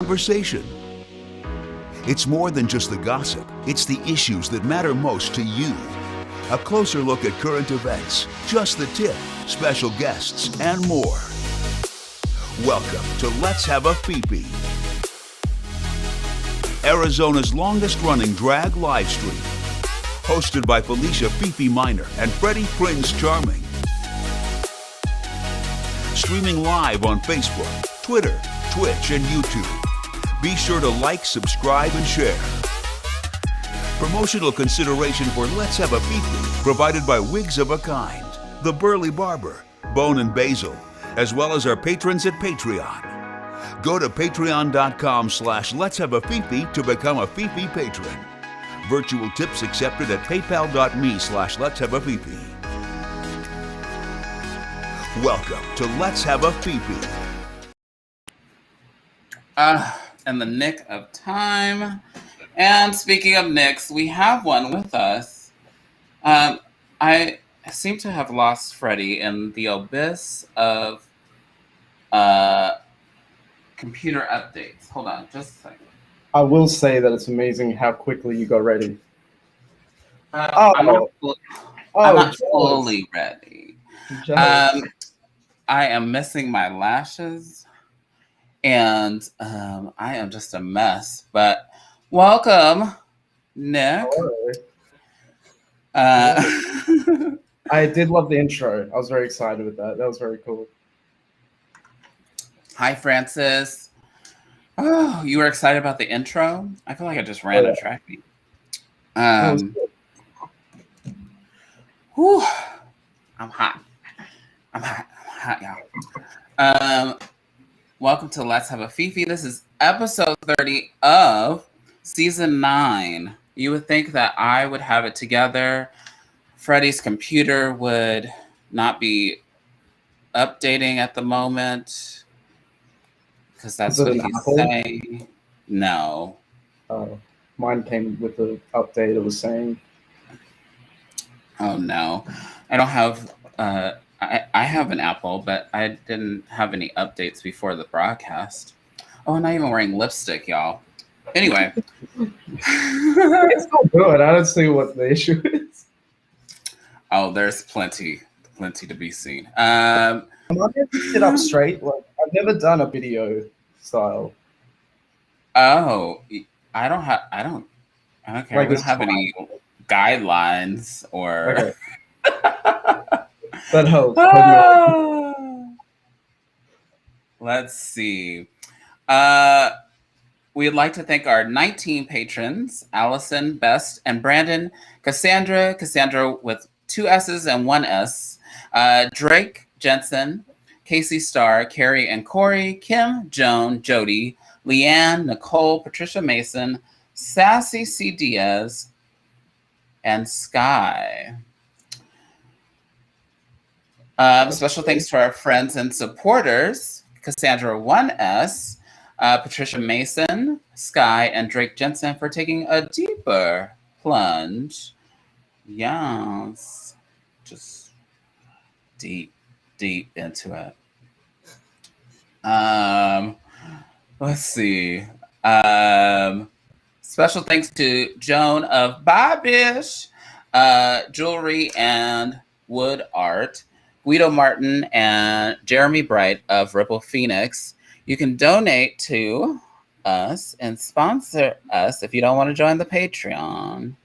conversation. It's more than just the gossip. It's the issues that matter most to you. A closer look at current events, just the tip, special guests, and more. Welcome to Let's Have a Fefe, Arizona's longest-running drag live stream. Hosted by Felicia Fefe Minor and Freddy Prinze Charming. Streaming live on Facebook, Twitter, Twitch, and YouTube. Be sure to like, subscribe, and share. Promotional consideration for Let's Have a Fefe provided by Wigs of a Kind, The Burly Barber, Bone and Basil, as well as our patrons at Patreon. Go to patreon.com/Let's Have a Fefe to become a Fefe patron. Virtual tips accepted at paypal.me/Let's Have a Fefe. Welcome to Let's Have a Fefe. In the nick of time. And speaking of nicks, we have one with us. I seem to have lost Freddy in the abyss of computer updates. Hold on, just a second. I will say that it's amazing how quickly you got ready. I'm not fully ready. I am missing my lashes, and I am just a mess. But welcome, Nick. I did love the intro. I was very excited with that. That was very cool. Hi, Francis. Oh, you were excited about the intro? I feel like I just ran a track meet. Whew, I'm hot. I'm hot, y'all. Welcome to Let's Have a Fefe. This is episode 30 of season 9. You would think that I would have it together. Freddy's computer would not be updating at the moment. Because that's what he's saying. No. Mine came with the update it was saying. Oh, no. I don't have... I have an Apple, but I didn't have any updates before the broadcast. Oh, I'm not even wearing lipstick, y'all. Anyway. It's so good. I don't see what the issue is. Oh, there's plenty to be seen. I'm not going to sit up straight. Like, I've never done a video style. Oh, I don't care. Like, we don't have any guidelines or. Okay. That helps. Let's see. We'd like to thank our 19 patrons: Allison, Best, and Brandon, Cassandra with 2 S's and 1 S, Drake, Jensen, Casey Starr, Carrie and Corey, Kim, Joan, Jody, Leanne, Nicole, Patricia Mason, Sassy C. Diaz, and Sky. Special thanks to our friends and supporters, Cassandra 1S, Patricia Mason, Sky, and Drake Jensen for taking a deeper plunge. Yes. Just deep into it. Let's see. Special thanks to Joan of Bobish, Jewelry and Wood Art, Guido Martin, and Jeremy Bright of Ripple Phoenix. You can donate to us and sponsor us if you don't want to join the Patreon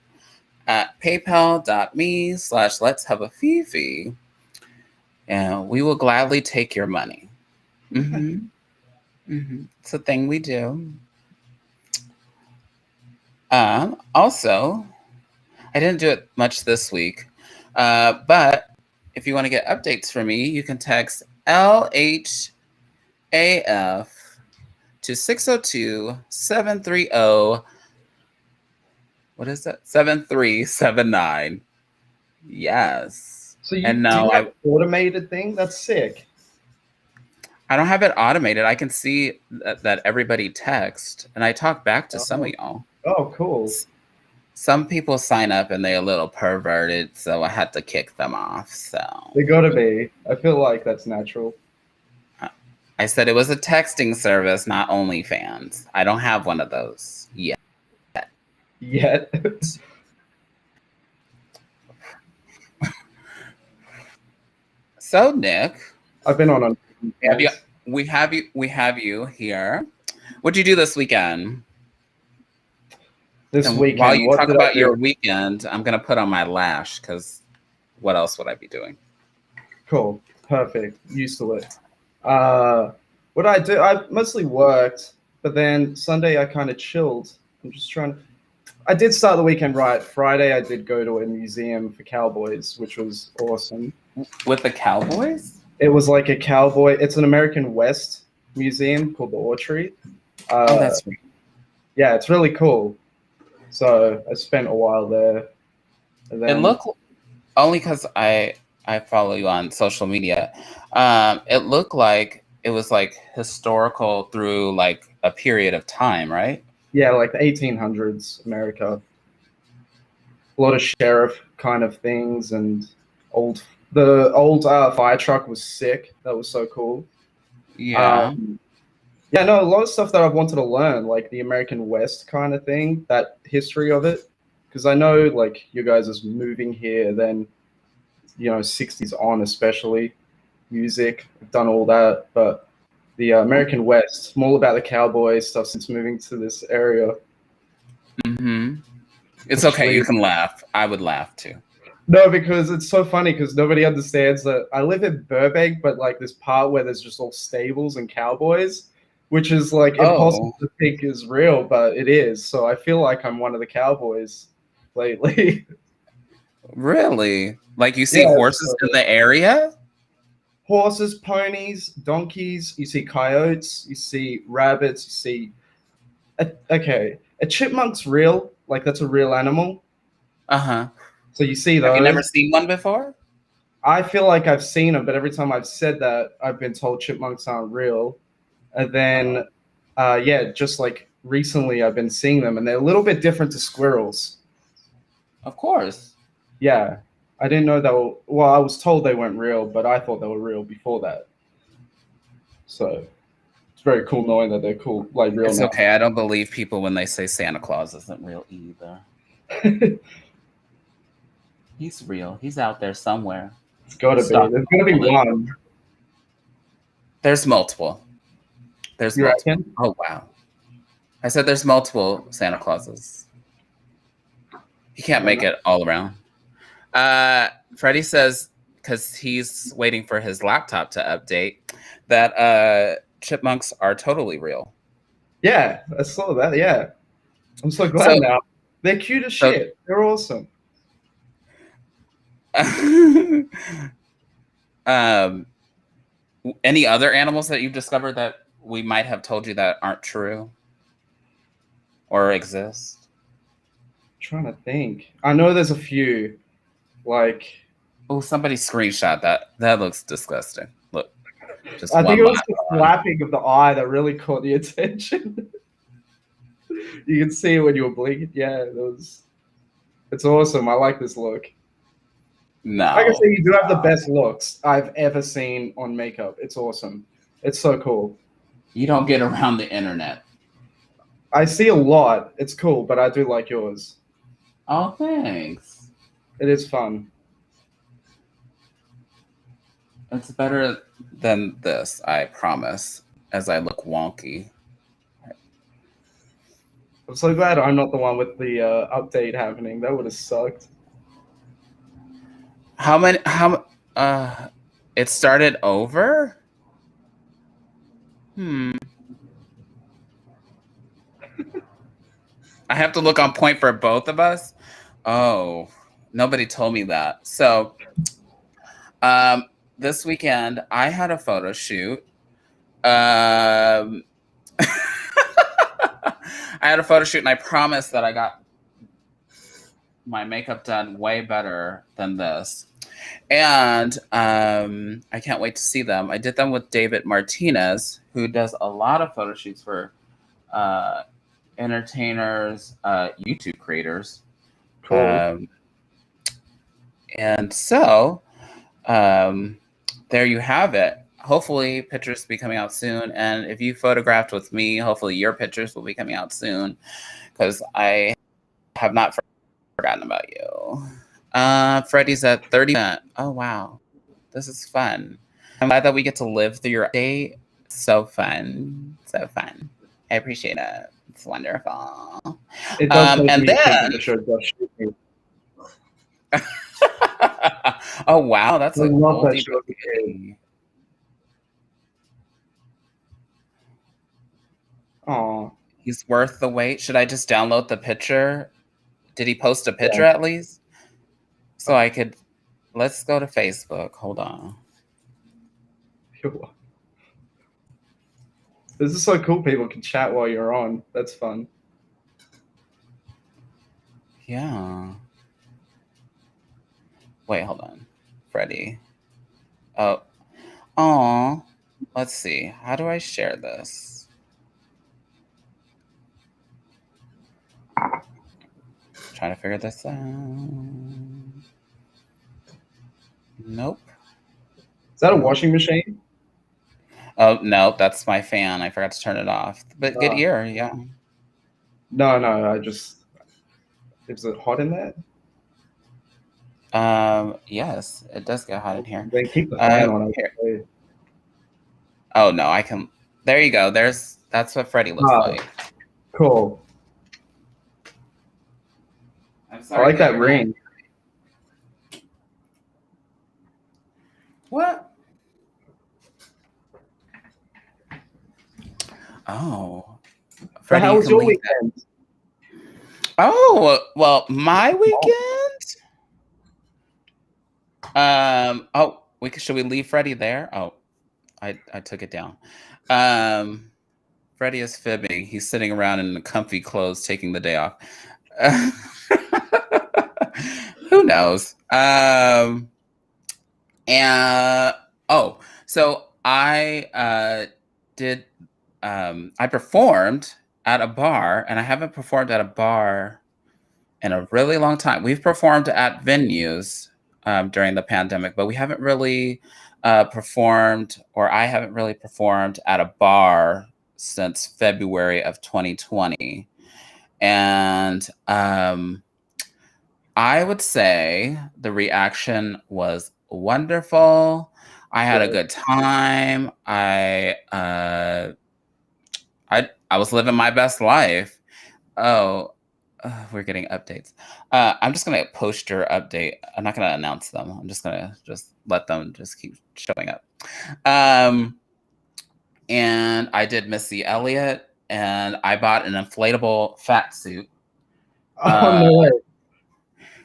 at paypal.me/Let's Have a Fefe. And we will gladly take your money. It's a thing we do. Also, I didn't do it much this week, but if you want to get updates from me, you can text LHAF to 602-730. What is that? 7379. Yes. So you have an automated thing? That's sick. I don't have it automated. I can see that everybody texts, and I talk back to some of y'all. Oh, cool. Some people sign up and they're a little perverted, so I had to kick them off. So they gotta be. I feel like that's natural. I I said it was a texting service, not OnlyFans. I don't have one of those yet. Yet. So, Nick, I've been on we have you here. What'd you do this weekend? this And weekend. while you what talk did I about do? your weekend, I'm gonna put on my lash because what else would I be doing? Cool. Perfect. Used to it. What I do, I mostly worked, but then Sunday I kind of chilled. I'm just trying. I did start the weekend right. Friday I did go to a museum for cowboys, which was awesome. With the Cowboys? It was like a cowboy. It's an American West museum called the Orchard. Oh, that's right. Yeah, it's really cool. So I spent a while there. And then, It looked only because I follow you on social media. It looked like it was like historical through like a period of time, right? yeah, like the 1800s America. A lot of sheriff kind of things and the old fire truck was sick. That was so cool. Yeah. Yeah, no, a lot of stuff that I've wanted to learn, like the American West kind of thing, that history of it. Because I know, like, you guys is moving here, then, 60s on, especially music. I've done all that, but the American West, more about the cowboy stuff since moving to this area. Mm-hmm. It's okay. You can laugh. I would laugh too. No, because it's so funny because nobody understands that I live in Burbank, but like this part where there's just all stables and cowboys, which is like impossible to think is real, but it is. So I feel like I'm one of the cowboys lately. Really? Like you see horses in the area? Horses, ponies, donkeys, you see coyotes, you see rabbits, you see a chipmunk's real, like that's a real animal. Uh-huh. So you see those. Have you never seen one before? I feel like I've seen them, but every time I've said that, I've been told chipmunks aren't real. And then, just like recently, I've been seeing them, and they're a little bit different to squirrels. Of course. Yeah, I didn't know that. Well, I was told they weren't real, but I thought they were real before that. So it's very cool knowing that they're cool, like real. It's now. okay. I don't believe people when they say Santa Claus isn't real either. He's real. He's out there somewhere. It's got to be. There's going to be one. There's multiple. There's you multiple. Reckon? Oh, wow. I said there's multiple Santa Clauses. He can't make it all around. Freddie says, because he's waiting for his laptop to update, that chipmunks are totally real. Yeah, I saw that. Yeah. I'm so glad now. They're cute as shit. They're awesome. Any other animals that you've discovered that we might have told you that aren't true or exist? I'm trying to think. I know there's a few. Like, oh, somebody screenshot that. That looks disgusting. Look, just I think it was the flapping of the eye that really caught the attention. You can see it when you were blinking. Yeah, it's awesome. I like this look. No. Like I say, you do have the best looks I've ever seen on makeup. It's awesome. It's so cool. You don't get around the internet. I see a lot. It's cool, but I do like yours. Oh, thanks. It is fun. It's better than this, I promise, as I look wonky. I'm so glad I'm not the one with the update happening. That would have sucked. It started over? I have to look on point for both of us? Oh, nobody told me that. So, this weekend, I had a photo shoot. I had a photo shoot, and I promised that I got my makeup done way better than this. And I can't wait to see them. I did them with David Martinez, who does a lot of photo shoots for entertainers, YouTube creators. Cool. And so there you have it. hopefully pictures will be coming out soon. And if you photographed with me, hopefully your pictures will be coming out soon, because I have not forgotten about you. Freddy's at 30%. Oh, wow. This is fun. I'm glad that we get to live through your day. So fun. So fun. I appreciate it. It's wonderful. It does make And me think then you should just shoot me. oh wow, that's I a love that oldie show. but goodie. Aw. He's worth the wait. Should I just download the picture? Did he post a picture Yeah. at least? So I could. Let's go to Facebook. Hold on. This is so cool. People can chat while you're on. That's fun. Yeah. Wait, hold on. Freddy. Oh. Let's see. How do I share this? Trying to figure this out. Nope. Is that a washing machine? Oh no, that's my fan. I forgot to turn it off. But good ear, yeah. No, I just. Is it hot in there? Yes, it does get hot in here. Then keep the fan on. Here. Oh no, I can. There you go. That's what Freddy looks like. Cool. I'm sorry. I like that ring. What? Oh, Freddy, How was your weekend? Oh well, my weekend. Oh, should we leave Freddy there? Oh, I took it down. Freddy is fibbing. He's sitting around in the comfy clothes, taking the day off. Who knows? So I did. I performed at a bar, and I haven't performed at a bar in a really long time. We've performed at venues during the pandemic, but we haven't really performed, or I haven't really performed at a bar since February of 2020. And I would say the reaction was wonderful. I had a good time. I was living my best life. Oh, we're getting updates. I'm just gonna post your update. I'm not gonna announce them. I'm just gonna let them just keep showing up. And I did Missy Elliott, and I bought an inflatable fat suit. Oh no way!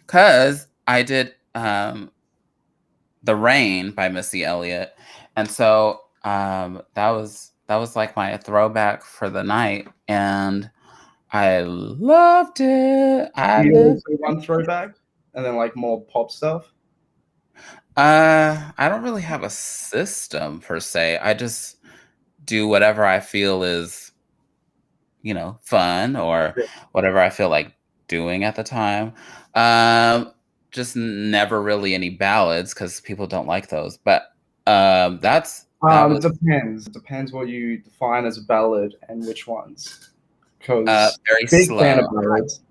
Cause I did The Rain by Missy Elliott, and so that was like my throwback for the night, and I loved it. You do one throwback, and then like more pop stuff. I don't really have a system per se. I just do whatever I feel is, fun, or whatever I feel like doing at the time. Just never really any ballads, because people don't like those. But it depends. It depends what you define as a ballad and which ones. Because very big slow. fan of ballads.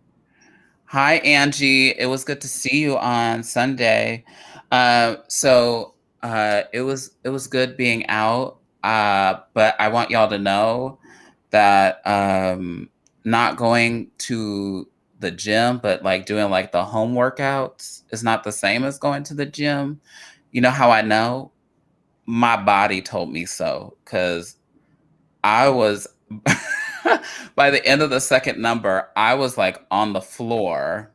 Hi Angie, it was good to see you on Sunday. So it was good being out. But I want y'all to know that not going to the gym, but like doing like the home workouts is not the same as going to the gym. You know how I know? My body told me so, because I was by the end of the second number, I was like on the floor.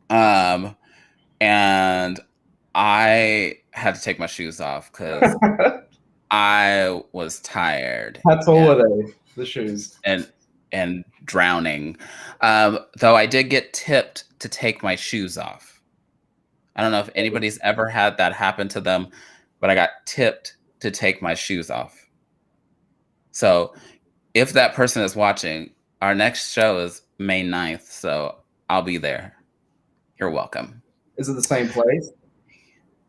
And I had to take my shoes off because I was tired. How tall were they, the shoes? And drowning. Though I did get tipped to take my shoes off. I don't know if anybody's ever had that happen to them, but I got tipped to take my shoes off. So if that person is watching, our next show is May 9th, so I'll be there. You're welcome. Is it the same place?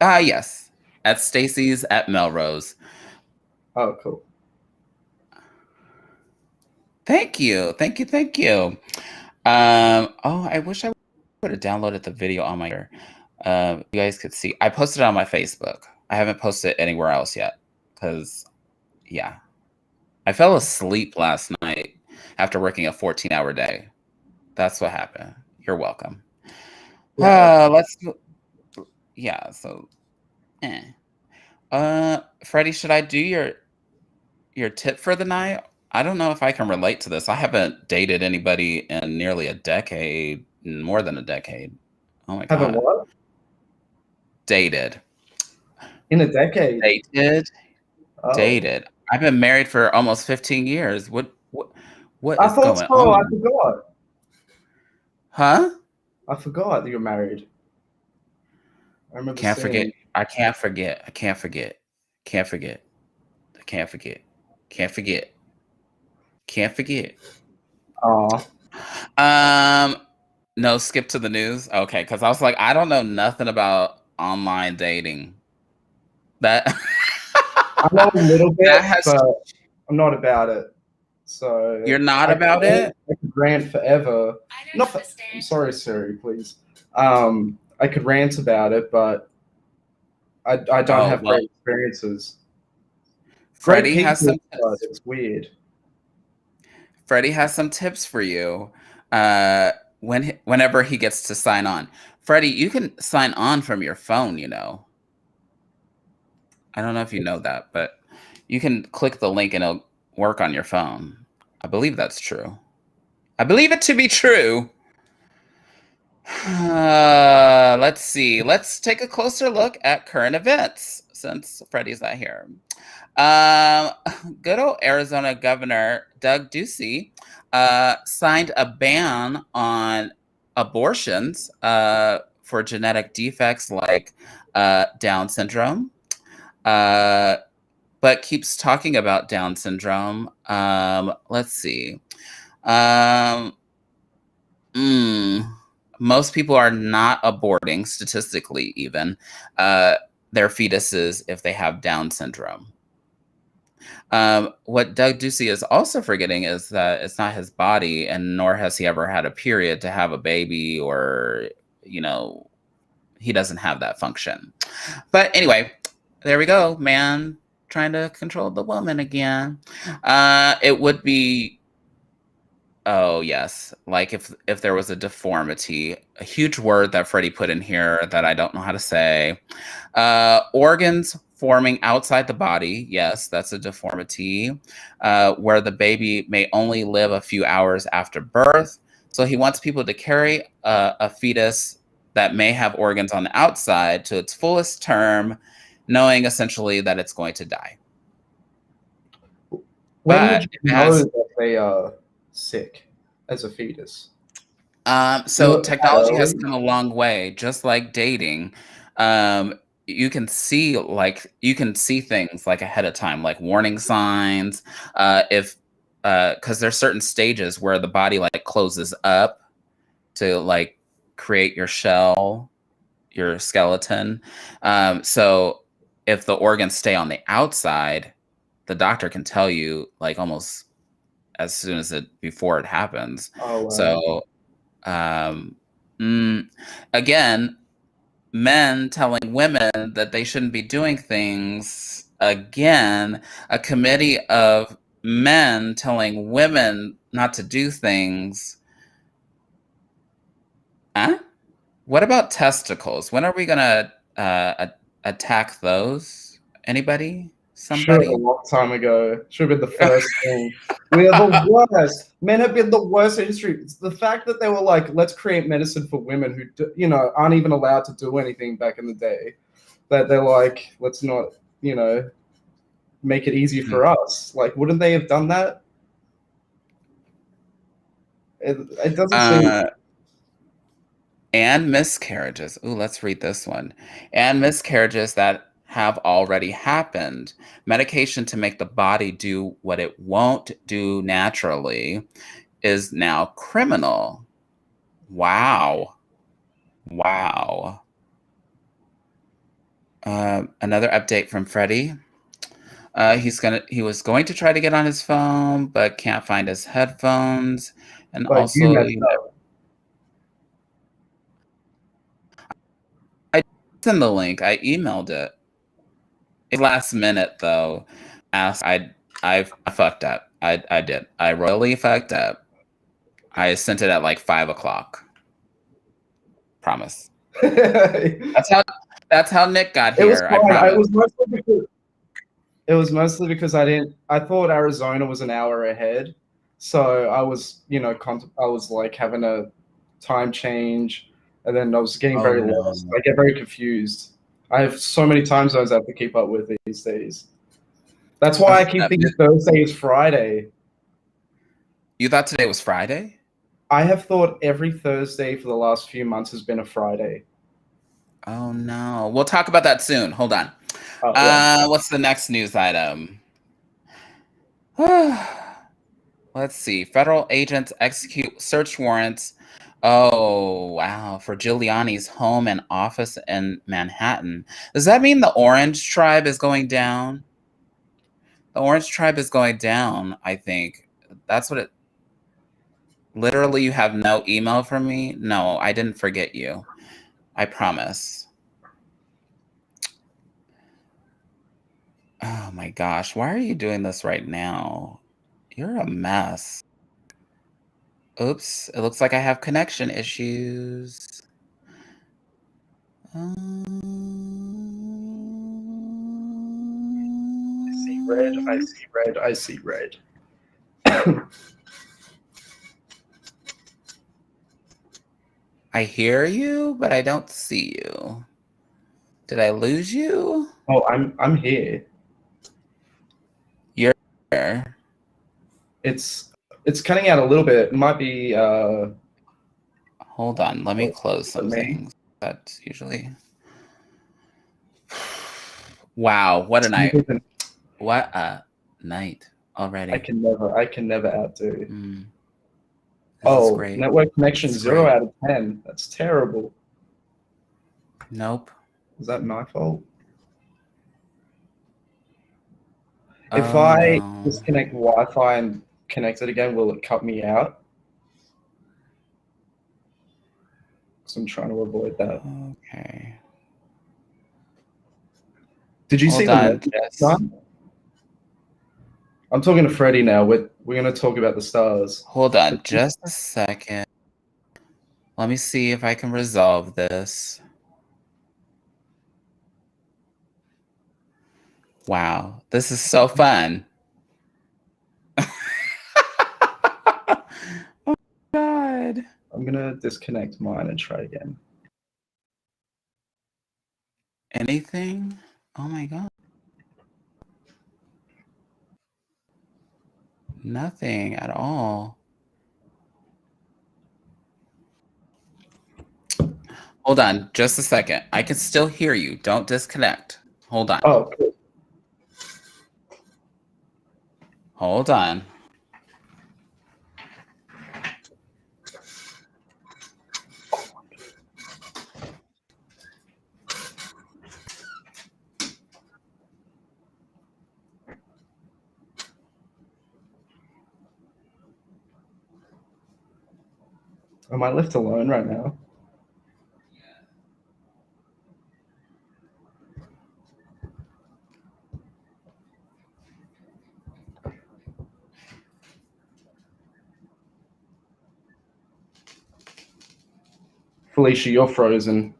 Yes. At Stacy's at Melrose. Oh, cool. Thank you. Thank you. Thank you. Oh, I wish I would have downloaded the video on my you guys could see. I posted it on my Facebook. I haven't posted it anywhere else yet. Because yeah. I fell asleep last night after working a 14-hour day. That's what happened. You're welcome. Yeah. Yeah, so Freddie, should I do your tip for the night? I don't know if I can relate to this. I haven't dated anybody in nearly a decade, more than a decade. Oh my Haven't god. what? Dated. In a decade. Dated. Oh. Dated. I've been married for almost 15 years. What I is thought going so. I on? forgot. Huh? I forgot that you're married. I remember Can't forget. seeing. I can't forget. I can't forget. Can't forget. I can't forget. Can't forget. Can't forget. Oh. No, skip to the news. Okay, because I was like, I don't know nothing about online dating. That I know a little bit, that has. but I'm not about it. So You're not about it? I could rant forever. I'm sorry, Siri, please. I could rant about it, but I don't have great experiences. Freddie Great has people, some. but it's weird. Freddie has some tips for you. Whenever he gets to sign on, Freddie, you can sign on from your phone. You know. I don't know if you know that, but you can click the link and it'll work on your phone. I believe that's true. I believe it to be true. Let's see. Let's take a closer look at current events since Freddie's not here. Good old Arizona Governor Doug Ducey signed a ban on abortions for genetic defects like Down syndrome. But keeps talking about Down syndrome. Let's see. Most people are not aborting, statistically even, their fetuses if they have Down syndrome. What Doug Ducey is also forgetting is that it's not his body, and nor has he ever had a period to have a baby, or, you know, he doesn't have that function. But anyway, there we go, man. Trying to control the woman again. It would be, oh yes, like if there was a deformity, a huge word that Freddie put in here that I don't know how to say. Organs forming outside the body, yes, that's a deformity. Where the baby may only live a few hours after birth. So he wants people to carry a fetus that may have organs on the outside to its fullest term, knowing essentially that it's going to die. When would you know that they are sick as a fetus? So technology has come a long way, just like dating. You can see things like ahead of time, like warning signs. Because there's certain stages where the body like closes up to like create your shell, your skeleton. So if the organs stay on the outside, the doctor can tell you like almost as soon as before it happens. Oh, wow. So again, men telling women that they shouldn't be doing things. Again, a committee of men telling women not to do things. Huh? What about testicles? When are we gonna attack those? Anybody? Somebody? Sure, a long time ago. Should have been the first thing. We are the worst. Men have been the worst in history. It's the fact that they were like, let's create medicine for women who, you know, aren't even allowed to do anything back in the day. That they're like, let's not, you know, make it easy for us. Like, wouldn't they have done that? It doesn't seem. And miscarriages. Ooh, let's read this one. And miscarriages that have already happened. Medication to make the body do what it won't do naturally is now criminal. Wow. Wow. Another update from Freddy. He was going to try to get on his phone, but can't find his headphones. And But you also, messed up. I sent the link. I emailed it. It's last minute though. I fucked up. I did. I royally fucked up. I sent it at like 5 o'clock. Promise. That's how Nick got It was here. I fine. promise. It was mostly because I thought Arizona was an hour ahead, so I was, I was like having a time change, and then I was getting very lost. I get very confused. I have so many time zones I have to keep up with these days. That's why I keep thinking Thursday is Friday. You thought today was Friday? I have thought every Thursday for the last few months has been a Friday. Oh no. We'll talk about that soon. Hold on. Yeah. What's the next news item? Let's see. Federal agents execute search warrants. Oh, wow. For Giuliani's home and office in Manhattan. Does that mean the Orange Tribe is going down? The Orange Tribe is going down, I think. That's what it... Literally, you have no email from me? No, I didn't forget you. I promise. Oh my gosh. Why are you doing this right now? You're a mess. Oops. It looks like I have connection issues. I see red. I see red. I see red. I hear you, but I don't see you. Did I lose you? Oh, I'm here. You're here. It's cutting out a little bit. It might be Hold on, let me close some me. things. That's usually... Wow, what a night. What a night already. I can never outdo. This is great. Network connection 0 out of 10. That's terrible. Nope. Is that my fault? If I disconnect Wi-Fi and connect it again, will it cut me out? Because I'm trying to avoid that. Okay. Did you see the message? I'm talking to Freddy now. We're going to talk about the stars. Hold on just a second. Let me see if I can resolve this. Wow, this is so fun. Oh, God. I'm going to disconnect mine and try again. Anything? Oh, my God. Nothing at all. Hold on just a second. I can still hear you. Don't disconnect. Hold on. Oh, cool. Hold on. Am I left alone right now? Felicia, you're frozen.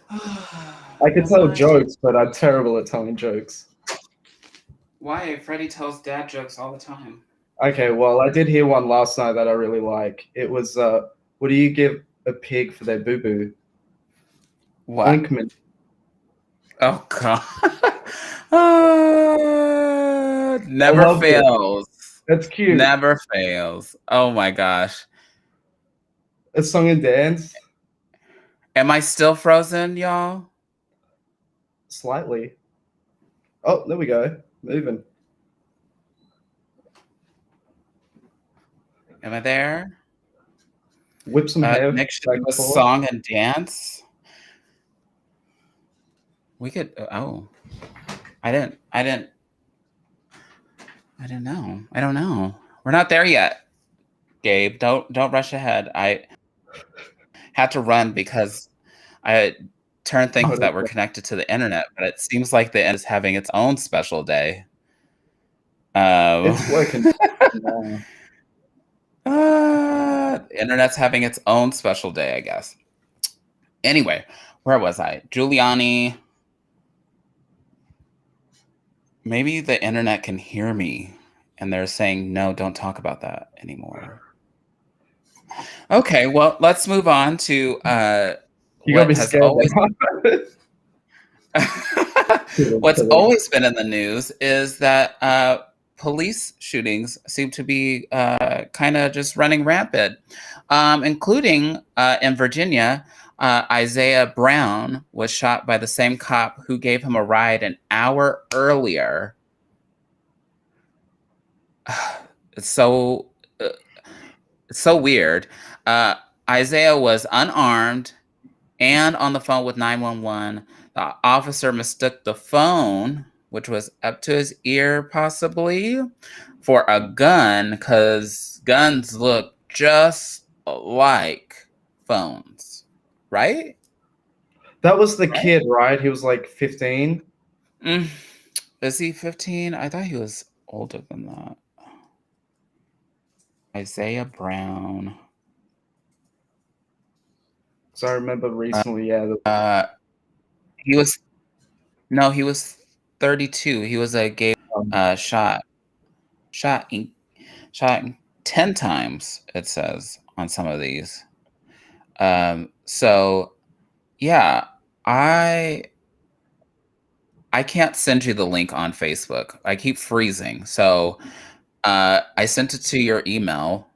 I could tell jokes, but I'm terrible at telling jokes. Why? Freddy tells dad jokes all the time. Okay, well, I did hear one last night that I really like. It was, what do you give a pig for their boo-boo? What? Ointment. Oh, God. Never fails. That's cute. Never fails. Oh, my gosh. A song and dance? Am I still frozen, y'all? Slightly. Oh, there we go. Moving. Am I there? Whip some hair. Nick should do a song and dance. We could. Oh, I didn't. I didn't know. I don't know. We're not there yet, Gabe. Don't rush ahead. I had to run because I turned things that were connected to the internet, but it seems like the internet is having its own special day. It's working. The internet's having its own special day, I guess. Anyway, where was I? Giuliani. Maybe the internet can hear me and they're saying, no, don't talk about that anymore. Okay, well, let's move on to what has always what's always been in the news is that police shootings seem to be kind of just running rampant, including in Virginia. Isaiah Brown was shot by the same cop who gave him a ride an hour earlier. It's so weird. Isaiah was unarmed and on the phone with 911. The officer mistook the phone, which was up to his ear possibly, for a gun because guns look just like phones, right? That was the kid, right? He was like 15. Is he 15? I thought he was older than that. Isaiah Brown. So I remember recently, he was 32. He was a gay shot 10 times, it says on some of these. So yeah, I can't send you the link on Facebook. I keep freezing. So I sent it to your email.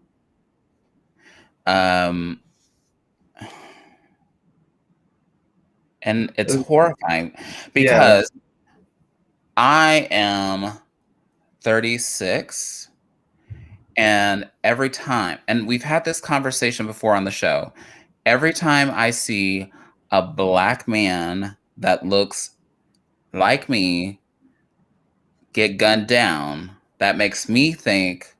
And it's horrifying because I am 36 and every time, and we've had this conversation before on the show, every time I see a black man that looks like me get gunned down, that makes me think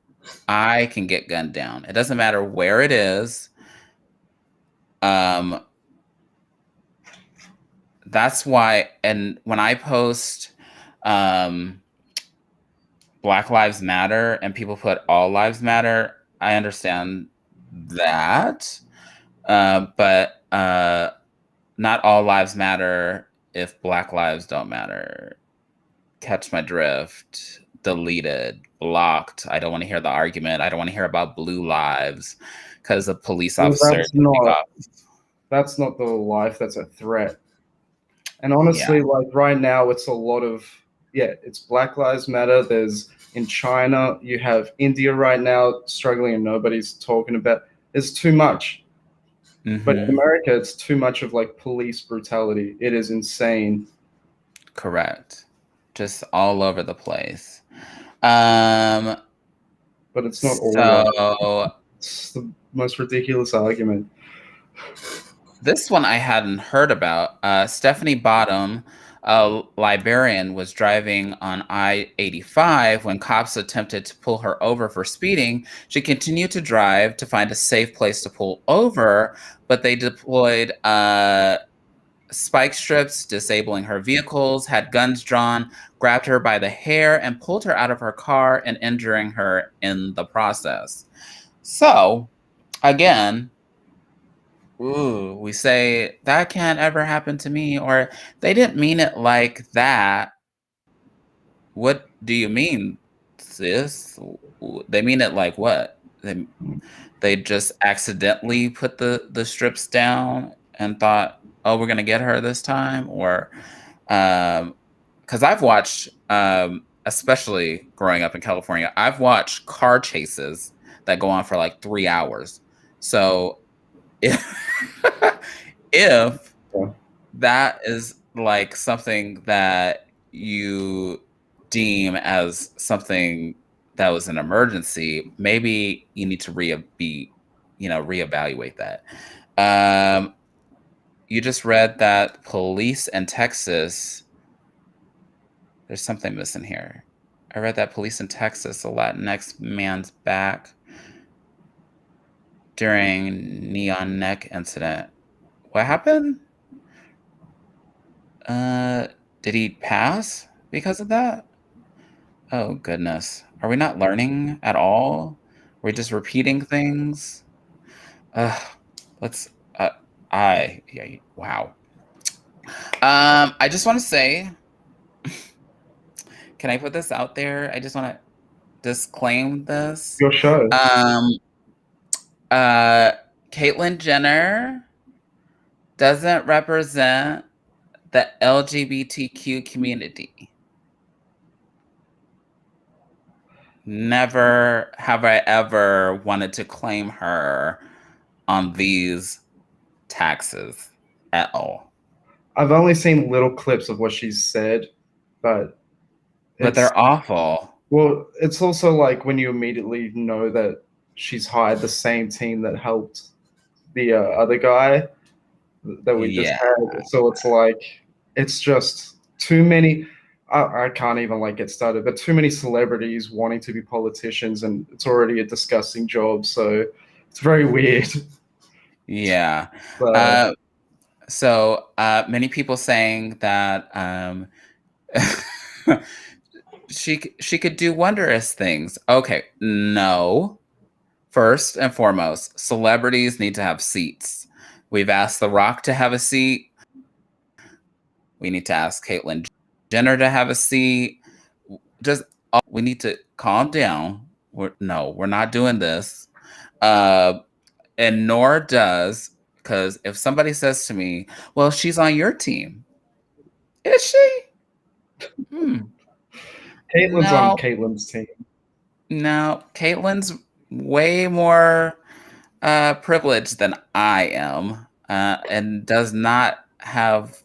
I can get gunned down. It doesn't matter where it is. That's why, and when I post Black Lives Matter and people put All Lives Matter, I understand that. But not all lives matter if Black lives don't matter. Catch my drift. Deleted. Blocked. I don't want to hear the argument. I don't want to hear about blue lives because a police officer. That's not the life that's a threat. And honestly, like right now, it's a lot of, it's Black Lives Matter. There's in China, you have India right now struggling and nobody's talking about. There's too much. Mm-hmm. But in America, it's too much of like police brutality. It is insane. Correct. Just all over the place. But it's not all. It's the most ridiculous argument. This one I hadn't heard about. Stephanie Bottom, a librarian, was driving on I-85 when cops attempted to pull her over for speeding. She continued to drive to find a safe place to pull over, but they deployed spike strips, disabling her vehicles, had guns drawn, grabbed her by the hair, and pulled her out of her car and injuring her in the process. So, again, we say that can't ever happen to me, or they didn't mean it like that. What do you mean, sis? They mean it like what? They just accidentally put the strips down and thought, oh, we're gonna get her this time, or because I've watched, especially growing up in California, I've watched car chases that go on for like 3 hours. So if that is like something that you deem as something that was an emergency, maybe you need to reevaluate that. you just read that police in Texas. There's something missing here. I read that police in Texas, a Latinx man's back during neon neck incident. What happened? Did he pass because of that? Oh goodness. Are we not learning at all? We're just repeating things. Let's wow. I just want to say, can I put this out there? I just want to disclaim this. Your show. Caitlyn Jenner doesn't represent the LGBTQ community. Never have I ever wanted to claim her on these taxes at all. I've only seen little clips of what she's said, but they're awful. Well, it's also like when you immediately know that she's hired the same team that helped the other guy that we just had. So it's like, it's just too many. I can't even like get started, but too many celebrities wanting to be politicians, and it's already a disgusting job. So it's very weird. Yeah. So many people saying that she could do wondrous things. Okay, no. First and foremost, celebrities need to have seats. We've asked The Rock to have a seat. We need to ask Caitlyn Jenner to have a seat. We need to calm down. We're not doing this. And nor does, because if somebody says to me, well, she's on your team. Is she? Caitlyn's on Caitlyn's team. No, Caitlyn's way more privileged than I am, and does not have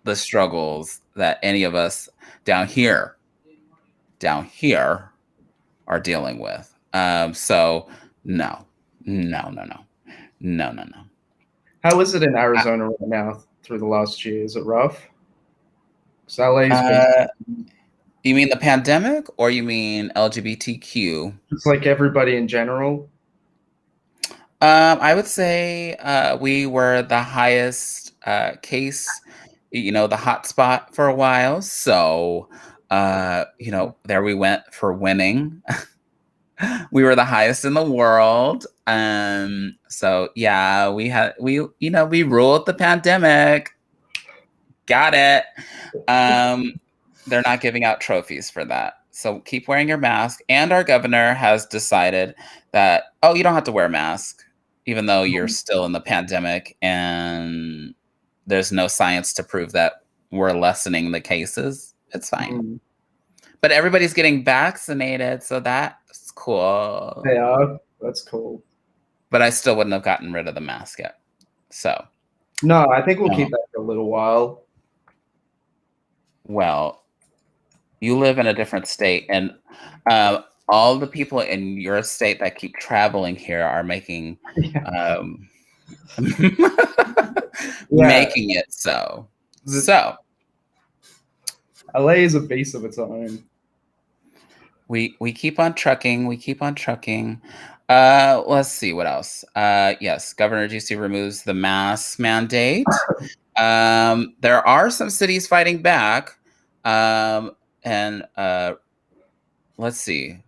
the struggles that any of us down here are dealing with. So no. How is it in Arizona right now through the last year? Is it rough? LA's you mean the pandemic, or you mean LGBTQ? It's like everybody in general. I would say we were the highest case, the hot spot for a while. So, there we went for winning. We were the highest in the world. So yeah, we ruled the pandemic. Got it. They're not giving out trophies for that. So keep wearing your mask. And our governor has decided that, you don't have to wear a mask, even though you're still in the pandemic and there's no science to prove that we're lessening the cases. It's fine. But everybody's getting vaccinated, so that's cool. They are. That's cool. But I still wouldn't have gotten rid of the mask yet. So. No, I think we'll keep that for a little while. Well, you live in a different state, and all the people in your state that keep traveling here are making making it so. So LA is a beast of its own. We keep on trucking. Let's see what else. Yes, Governor Ducey removes the mask mandate. There are some cities fighting back. And let's see.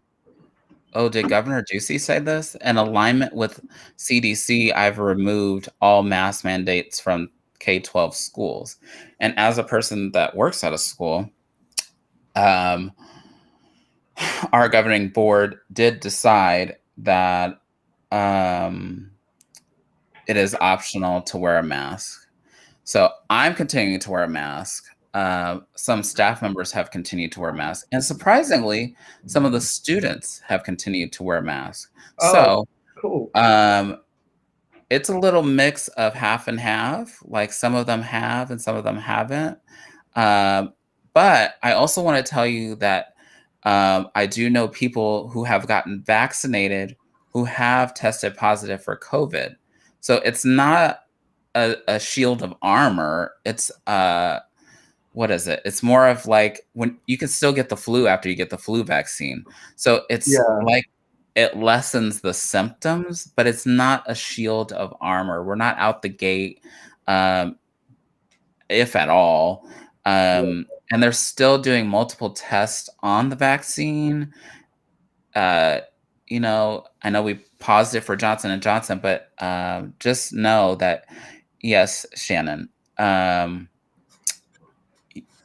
Did Governor Ducey say this? In alignment with CDC, I've removed all mask mandates from K-12 schools. And as a person that works at a school, our governing board did decide that it is optional to wear a mask. So I'm continuing to wear a mask. Some staff members have continued to wear masks, and surprisingly, some of the students have continued to wear masks. So cool. It's a little mix of half and half. Like some of them have and some of them haven't. But I also want to tell you that I do know people who have gotten vaccinated who have tested positive for COVID. So it's not a shield of armor. It's what is it? It's more of like when you can still get the flu after you get the flu vaccine. So it's Yeah. like it lessens the symptoms, but it's not a shield of armor. We're not out the gate, um, if at all. And they're still doing multiple tests on the vaccine. Uh, you know, I know we paused it for Johnson and Johnson, but just know that yes, Shannon.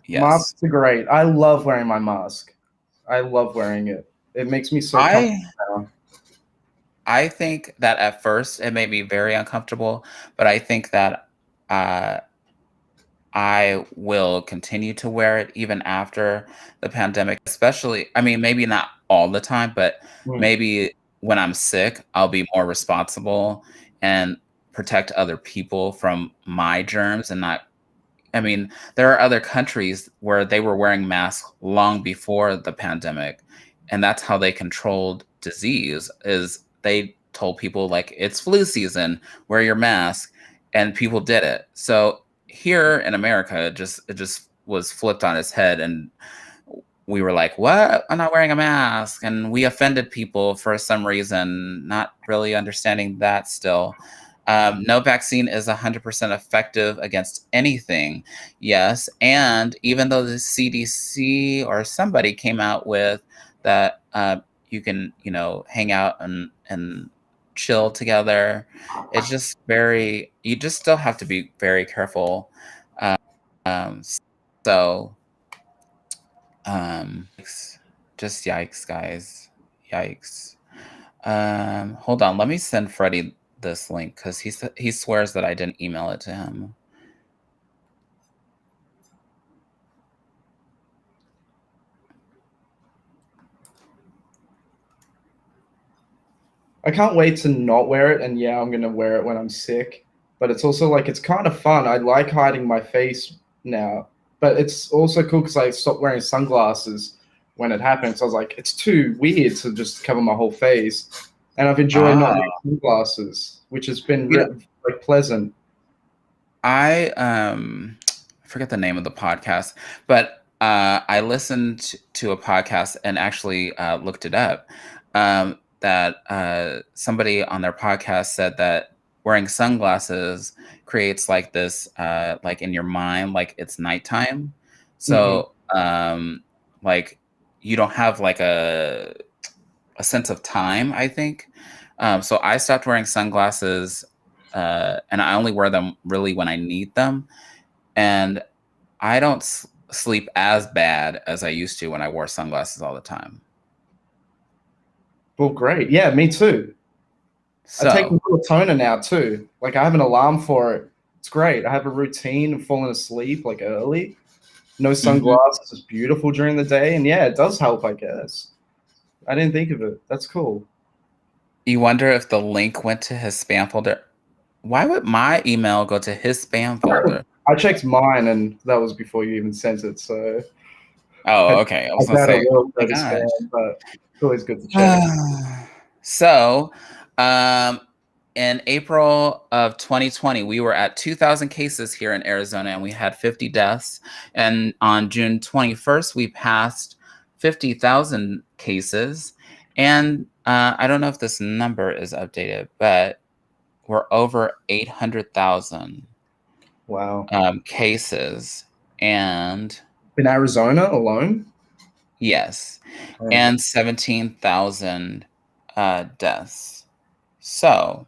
Yes. Masks are great. I love wearing my mask. I love wearing it. It makes me so I comfortable. I think that at first it made me very uncomfortable, but I think that uh, I will continue to wear it even after the pandemic, especially, I mean, maybe not all the time, but Mm. maybe when I'm sick, I'll be more responsible and protect other people from my germs and not. I mean, there are other countries where they were wearing masks long before the pandemic, and that's how they controlled disease. Is they told people like it's flu season, wear your mask, and people did it. So here in America, it just was flipped on its head, and we were like, "What? I'm not wearing a mask," and we offended people for some reason, not really understanding that still. No vaccine is 100% effective against anything. Yes. And even though the CDC or somebody came out with that you can, hang out and chill together, it's just you just still have to be very careful. Um, so, just yikes, guys. Yikes. Hold on. Let me send Freddie this link because he swears that I didn't email it to him. I can't wait to not wear it, and yeah, I'm gonna wear it when I'm sick. But it's also like it's kind of fun. I like hiding my face now, but it's also cool because I stopped wearing sunglasses when it happened. So I was like, it's too weird to just cover my whole face, and I've enjoyed not Ah, wearing sunglasses, which has been you know, like pleasant. I forget the name of the podcast, but I listened to a podcast and actually looked it up. That somebody on their podcast said that wearing sunglasses creates like this, like in your mind, like it's nighttime. Hmm. So, like you don't have like a sense of time, I think. So I stopped wearing sunglasses, and I only wear them really when I need them. And I don't sleep as bad as I used to when I wore sunglasses all the time. Well, great. Yeah, me too. I take So, melatonin now too. Like I have an alarm for it. It's great. I have a routine of falling asleep like early. No mhm. sunglasses. It's beautiful during the day, and yeah, it does help. I guess I didn't think of it. That's cool. You wonder if the link went to his spam folder. Why would my email go to his spam folder? I checked mine, and that was before you even sent it. So Oh, I, okay. I I was gonna doubt it say, oh will my go to spam, but it's always good to check. gosh. So, um, in April of 2020, we were at 2,000 cases here in Arizona and we had 50 deaths. And on June 21st, we passed 50,000 cases. And I don't know if this number is updated, but we're over 800,000 Wow. cases. And In Arizona alone? yes, Oh. and 17,000 deaths. So,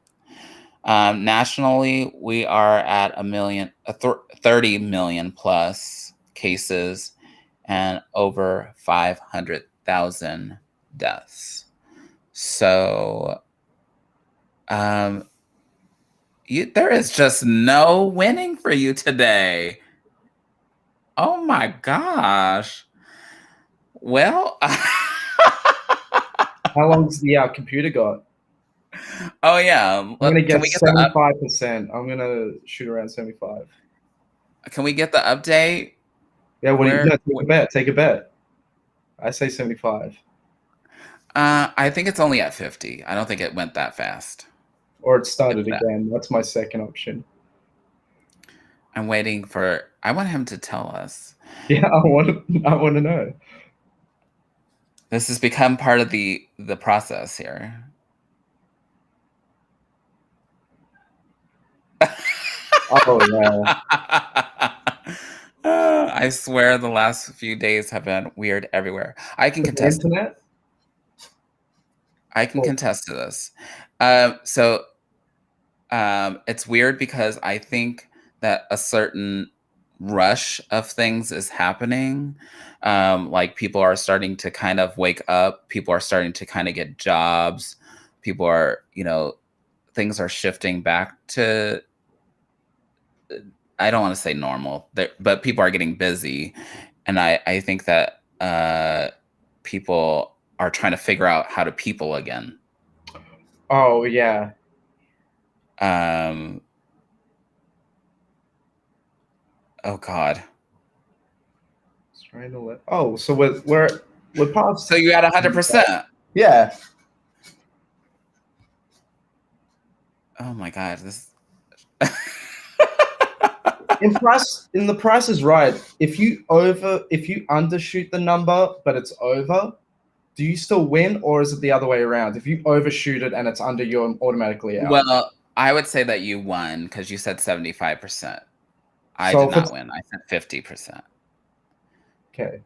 nationally, we are at 30 million plus cases and over 500,000 deaths. So, um, there is just no winning for you today. Oh my gosh. Well, How long's the computer got? oh yeah. I'm gonna Can get we get the 75%. I'm gonna shoot around 75. can we get the update? Yeah, what do you Where? no, take a bet. Take a bet. I say 75. I think it's only at 50. I don't think it went that fast. Or it If started that. again. That's my second option. I'm waiting for. I want him to tell us. Yeah, I want to know. This has become part of the process here. Oh yeah. I swear the last few days have been weird everywhere. I can contest. Internet. I can contest to this. So it's weird because I think that a certain rush of things is happening. Like people are starting to kind of wake up. People are starting to kind of get jobs. People are, things are shifting back to, I don't want to say normal, but people are getting busy. And I think that people are trying to figure out how to people again. Oh yeah. Oh God. Trying to let. Oh, so we're past. So you had 100%. Yeah. Oh my God. This. In the Price is Right, if you undershoot the number but it's over, do you still win, or is it the other way around? If you overshoot it and it's under, you're automatically out. Well, I would say that you won because you said 75%. I did not win. I said 50%. Okay.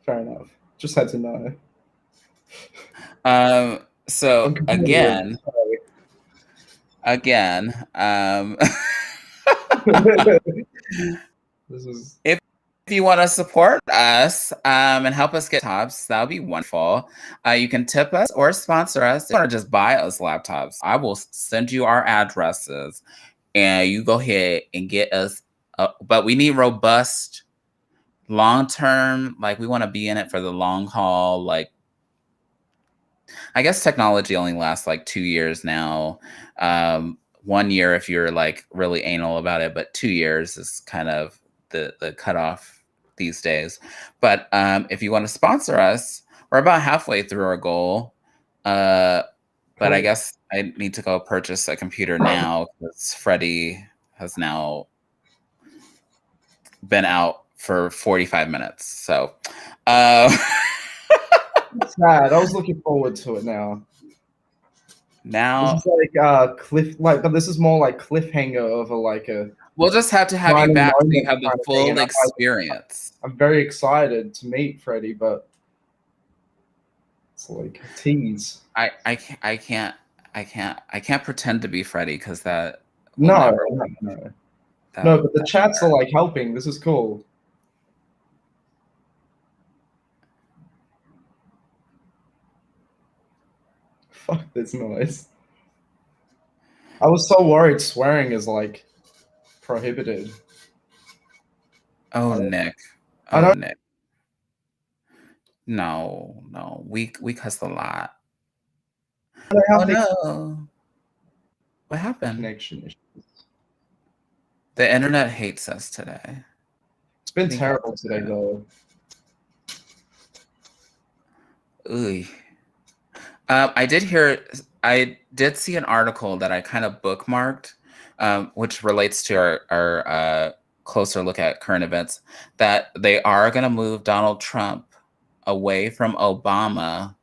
Fair enough. Just had to know. So again, This is. If you want to support us and help us get laptops, that would be wonderful. You can tip us or sponsor us. If you want to just buy us laptops, I will send you our addresses and you go ahead and get us. But we need robust, long-term, like we want to be in it for the long haul. Like, I guess technology only lasts like 2 years now. 1 year if you're like really anal about it, but 2 years is kind of the cutoff these days. But if you want to sponsor us, we're about halfway through our goal. But I guess I need to go purchase a computer now because Freddy has now been out for 45 minutes. So sad. I was looking forward to it now. Now this is but this is more like cliffhanger over like a. We'll just have to have you back so you have the full experience. I'm very excited to meet Freddy, but it's like a tease. I can't pretend to be Freddy because that. No, but the chats are like helping. This is cool. Fuck this noise. I was so worried swearing is like prohibited. Oh, Nick. Nick. No. We cuss a lot. Oh no. What happened? Connection issues. The internet hates us today. It's been terrible today though. Ooh. I did see an article that I kind of bookmarked, which relates to our closer look at current events, that they are going to move Donald Trump away from Obama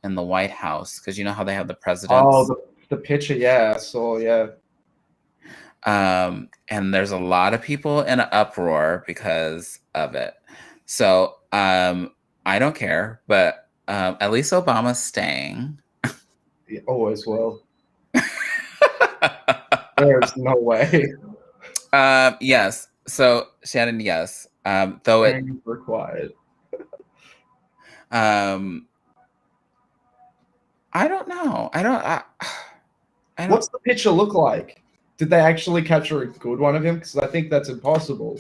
in the White House, because you know how they have the presidents. Oh, the picture, yeah. So yeah. And there's a lot of people in an uproar because of it. So I don't care, but at least Obama's staying. He always will. There's no way. Yes. So Shannon, yes. Though it required. I don't know. I don't. What's the picture look like? Did they actually capture a good one of him? Because I think that's impossible.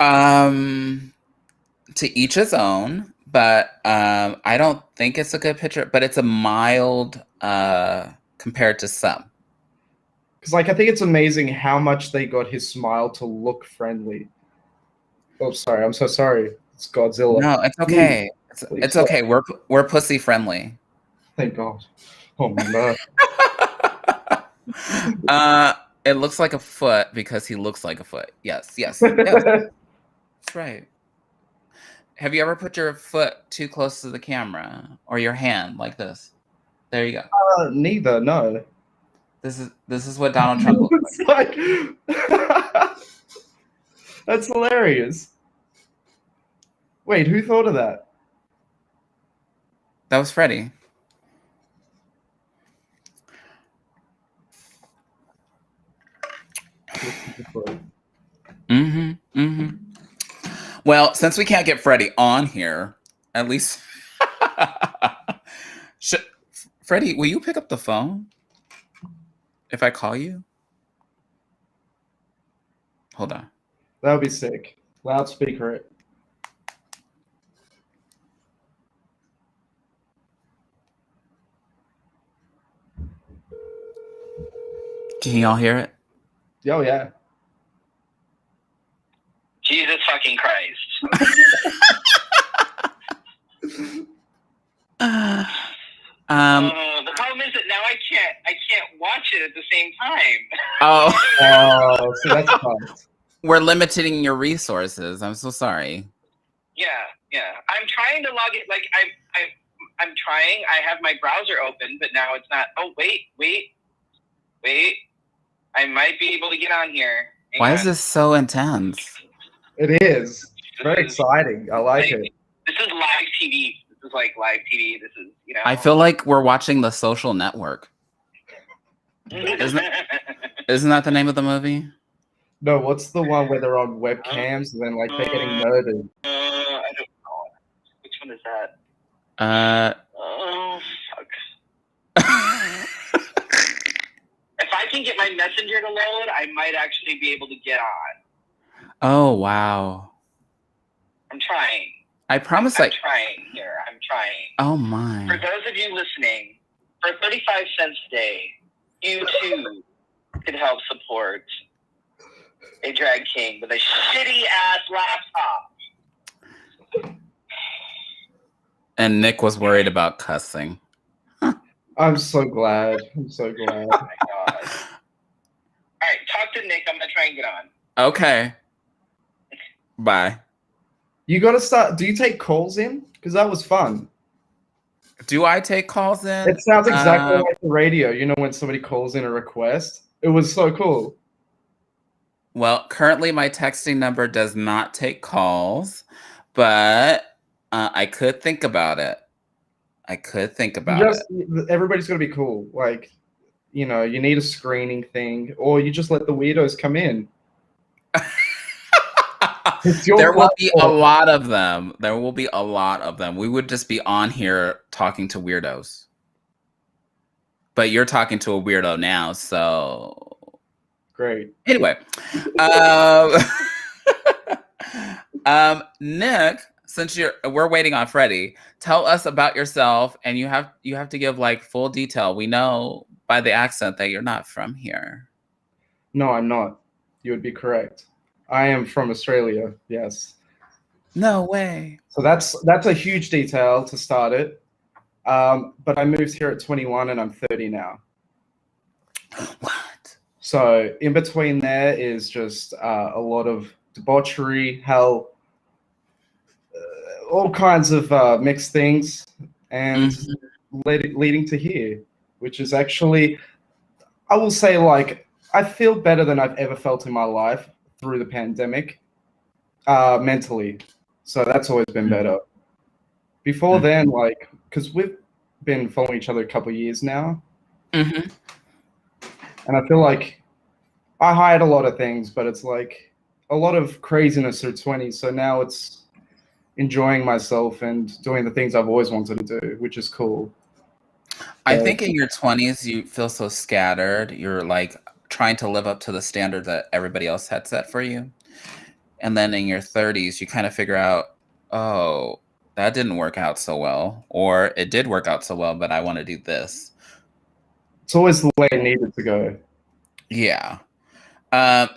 To each his own, but I don't think it's a good picture. But it's a mild compared to some. Because I think it's amazing how much they got his smile to look friendly. Oh, sorry. I'm so sorry. It's Godzilla. No, it's okay. It's okay. We're pussy friendly. Thank God. Oh my God. It looks like a foot because he looks like a foot. Yes, yes, yes. That's right. Have you ever put your foot too close to the camera or your hand like this? There you go. Neither, no. This is what Donald Trump looks like. It's like that's hilarious. Wait, who thought of that? That was Freddy. Mm-hmm. Mm-hmm. Well, since we can't get Freddy on here, at least Freddy, will you pick up the phone if I call you? Hold on. That would be sick. Loudspeaker it. Can y'all hear it? Oh yeah. Jesus fucking Christ. The problem is that now I can't watch it at the same time. Oh, so that's fun. We're limiting your resources. I'm so sorry. Yeah. I'm trying to log it. Like I'm trying. I have my browser open, but now it's not. Oh wait. I might be able to get on here. Why is this so intense? It is. Very exciting. I like it. This is live TV. This is like live TV. This is, you know. I feel like we're watching The Social Network. Isn't that the name of the movie? No, what's the one where they're on webcams and then like they're getting murdered? I don't know. Which one is that? Oh fuck. If I can get my messenger to load, I might actually be able to get on. Oh wow. I'm trying. I promise I'm trying here. I'm trying. Oh my. For those of you listening, for 35 cents a day, you too could help support a drag king with a shitty ass laptop. And Nick was worried about cussing. I'm so glad. I'm so glad. Oh my god. All right, talk to Nick. I'm gonna try and get on. Okay. Bye. You gotta start. Do you take calls in? Because that was fun. Do I take calls in? It sounds exactly like the radio. You know when somebody calls in a request? It was so cool. Well, currently my texting number does not take calls, but I could think about it. Everybody's gonna be cool. Like, you know, you need a screening thing, or you just let the weirdos come in. There will be a lot of them. We would just be on here talking to weirdos. But you're talking to a weirdo now, so great. Anyway, Nick, since we're waiting on Freddy, tell us about yourself, and you have to give like full detail. We know by the accent that you're not from here. No, I'm not. You would be correct. I am from Australia. Yes. No way. So that's a huge detail to start it. But I moved here at 21 and I'm 30 now. What? So in between there is just a lot of debauchery, hell, all kinds of mixed things, and leading to here, which is actually, I will say, like, I feel better than I've ever felt in my life through the pandemic, mentally. So that's always been better. Before then, like, because we've been following each other a couple of years now, and I feel like I hide a lot of things, but it's like a lot of craziness through 20. So now it's enjoying myself and doing the things I've always wanted to do, which is cool. I think in your 20s, you feel so scattered. You're like trying to live up to the standard that everybody else had set for you. And then in your 30s, you kind of figure out, oh, that didn't work out so well. Or it did work out so well, but I want to do this. It's always the way it needed to go. Yeah.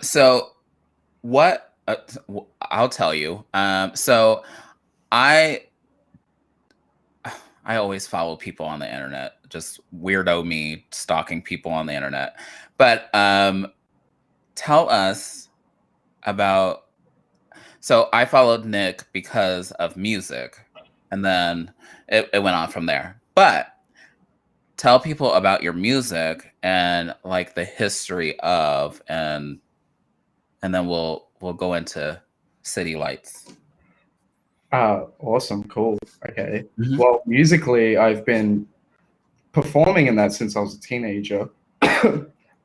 So what, I'll tell you. So I always follow people on the internet, just weirdo me stalking people on the internet. But tell us about. So I followed Nick because of music, and then it went on from there. But tell people about your music and like the history of, and then we'll go into City Lights. Awesome, cool. Okay. Mhm. Well, musically, I've been performing in that since I was a teenager.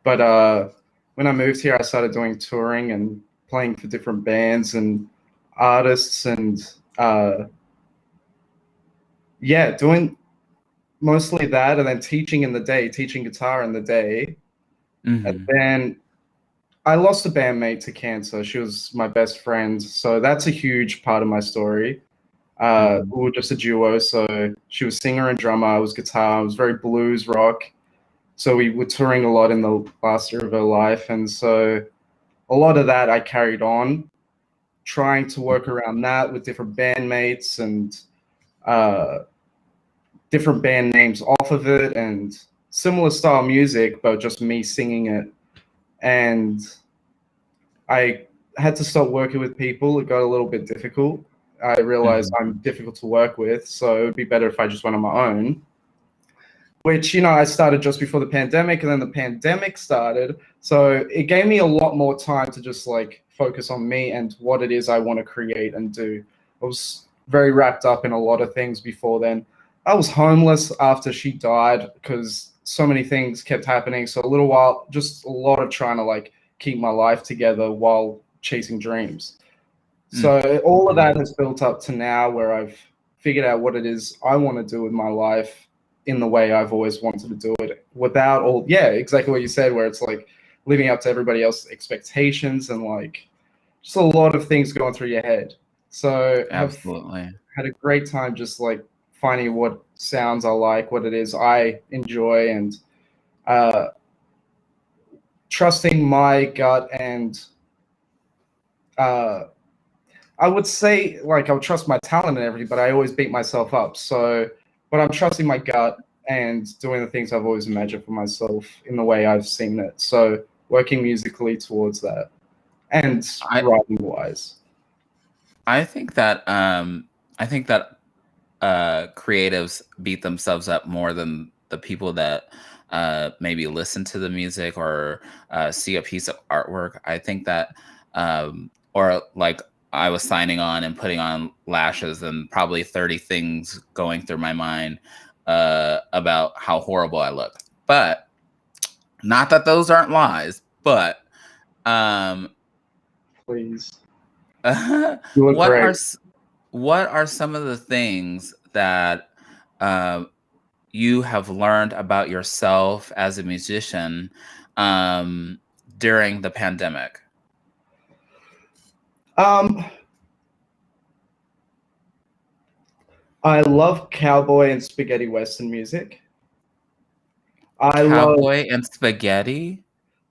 But when I moved here, I started doing touring and playing for different bands and artists, and yeah, doing mostly that, and then teaching in the day, teaching guitar in the day. And Mhm. then I lost a bandmate to cancer. She was my best friend, so that's a huge part of my story. We were just a duo, so she was singer and drummer, I was guitar, I was very blues rock. So we were touring a lot in the last year of her life, and so a lot of that I carried on, trying to work around that with different bandmates and different band names off of it, and similar style music, but just me singing it. And I had to stop working with people. It got a little bit difficult. I realized I'm difficult to work with, so it would be better if I just went on my own. Which, I started just before the pandemic, and then the pandemic started. So it gave me a lot more time to just like focus on me and what it is I want to create and do. I was very wrapped up in a lot of things before then. I was homeless after she died because so many things kept happening. So a little while, just a lot of trying to like keep my life together while chasing dreams. So all of that has built up to now where I've figured out what it is I want to do with my life in the way I've always wanted to do it, without all, exactly what you said, where it's like living up to everybody else's expectations and like just a lot of things going through your head. So Absolutely. I've had a great time just like finding what sounds I like, what it is I enjoy, and trusting my gut. And I would say, like, I'll trust my talent and everything, but I always beat myself up. So, but I'm trusting my gut and doing the things I've always imagined for myself in the way I've seen it. So, working musically towards that, and writing wise. I think that creatives beat themselves up more than the people that maybe listen to the music or see a piece of artwork. I think that or like I was signing on and putting on lashes and probably 30 things going through my mind about how horrible I look. But not that those aren't lies, but please. What are some of the things that you have learned about yourself as a musician during the pandemic? I love cowboy and spaghetti western music. Cowboy and spaghetti?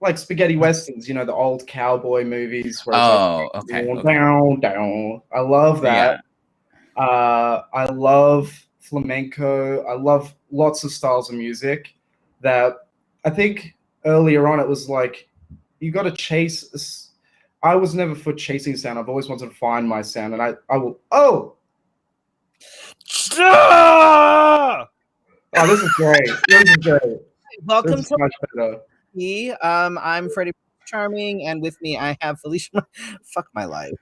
Like spaghetti westerns, the old cowboy movies where it's okay. Down, down. I love that. Yeah. I love flamenco. I love lots of styles of music that I think earlier on it was like you got to chase. I was never for chasing sound. I've always wanted to find my sound, and I will. Oh, this is great. This is great. Welcome to much better. I'm Freddy Prinze Charming, and with me I have Felicia. Fuck my life.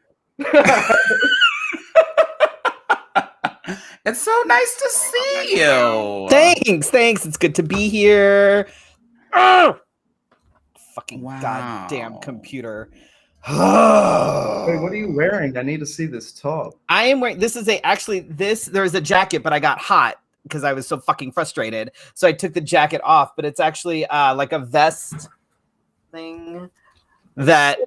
It's so nice to see you. Thanks. It's good to be here. Fucking goddamn computer. Wait, what are you wearing? I need to see this top. I am wearing. There's a jacket, but I got hot because I was so fucking frustrated. So I took the jacket off, but it's actually like a vest thing that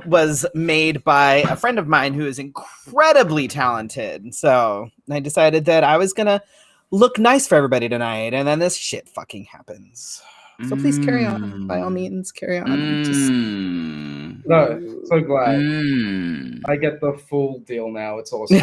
was made by a friend of mine who is incredibly talented. So I decided that I was going to look nice for everybody tonight. And then this shit fucking happens. So please carry on. By all means, carry on. No, so glad. I get the full deal now. It's awesome.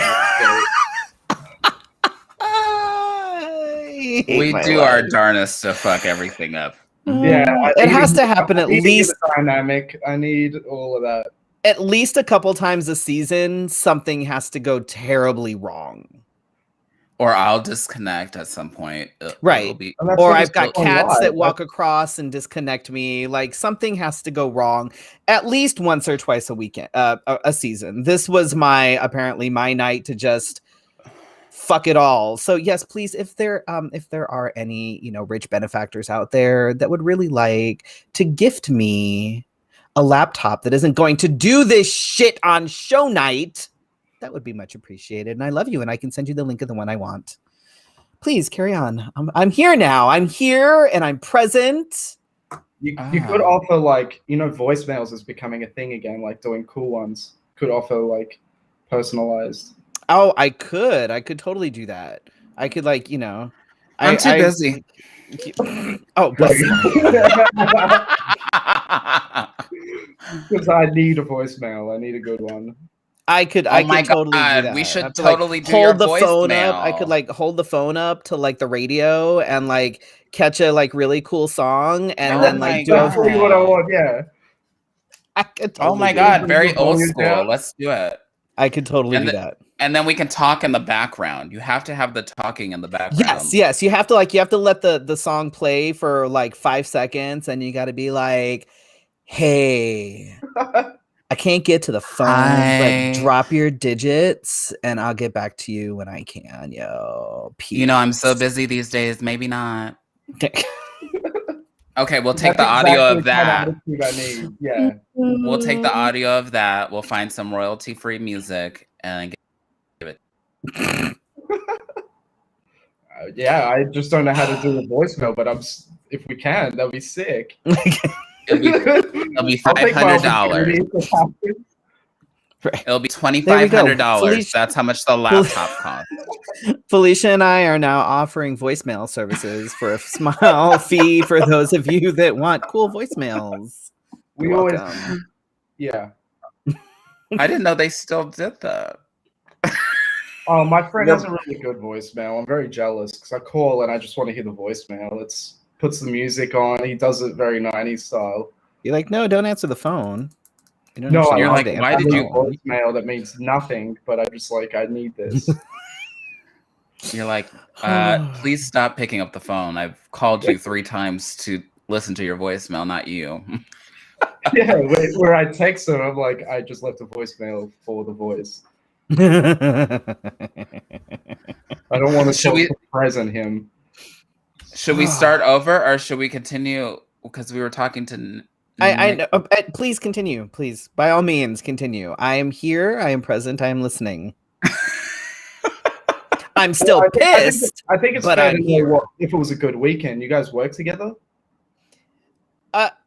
We do our darnest to fuck everything up. Yeah, It has to happen at least dynamic. I need all of that. At least a couple times a season. Something has to go terribly wrong. Or I'll disconnect at some point. Right. Or I've got cats that walk across and disconnect me. Like something has to go wrong at least once or twice a weekend, a season. This was apparently my night to just fuck it all. So yes, please, if there are any, rich benefactors out there that would really like to gift me a laptop that isn't going to do this shit on show night, that would be much appreciated. And I love you, and I can send you the link of the one I want. Please carry on. I'm here now. I'm here and I'm present. You could offer voicemails is becoming a thing again, like doing cool ones. Could offer personalized. Oh, I could totally do that. I could I'm too busy. Oh, because I need a voicemail. I need a good one. I could totally do that. We should totally do your phone voicemail. up. I could hold the phone up to the radio and catch a really cool song and then do that's really what I want. Yeah. I could oh my god, very old school. Let's do it. I could totally do that. And then we can talk in the background. You have to have the talking in the background. Yes. You have to let the song play for 5 seconds, and you got to be like, "Hey, I can't get to the phone, but drop your digits, and I'll get back to you when I can, yo." Peace. I'm so busy these days. Maybe not. Okay, we'll take the audio of that. Yeah. We'll take the audio of that. We'll find some royalty-free music and give it. Yeah, I just don't know how to do a voicemail, but if we can, that'll be sick. It'll be $500. It'll be $2,500. That's how much the laptop costs. Felicia and I are now offering voicemail services for a small fee for those of you that want cool voicemails. We always, yeah. I didn't know they still did that. Oh, my friend has a really good voicemail. I'm very jealous because I call and I just want to hear the voicemail. It's puts the music on. He does it very 90s style. You're like, no, don't answer the phone. No, you're like, why did you voicemail that means nothing? But I'm just like, I need this. You're like, please stop picking up the phone. I've called you 3 times to listen to your voicemail, not you. Yeah, where I text him, I'm like, I just left a voicemail for the voice. I don't want to present him. Should we start over or should we continue? Because we were talking to. I know. Please continue. Please, by all means, continue. I am here. I am present. I am listening. I'm still pissed. I think it's fair to know if it was a good weekend. You guys work together?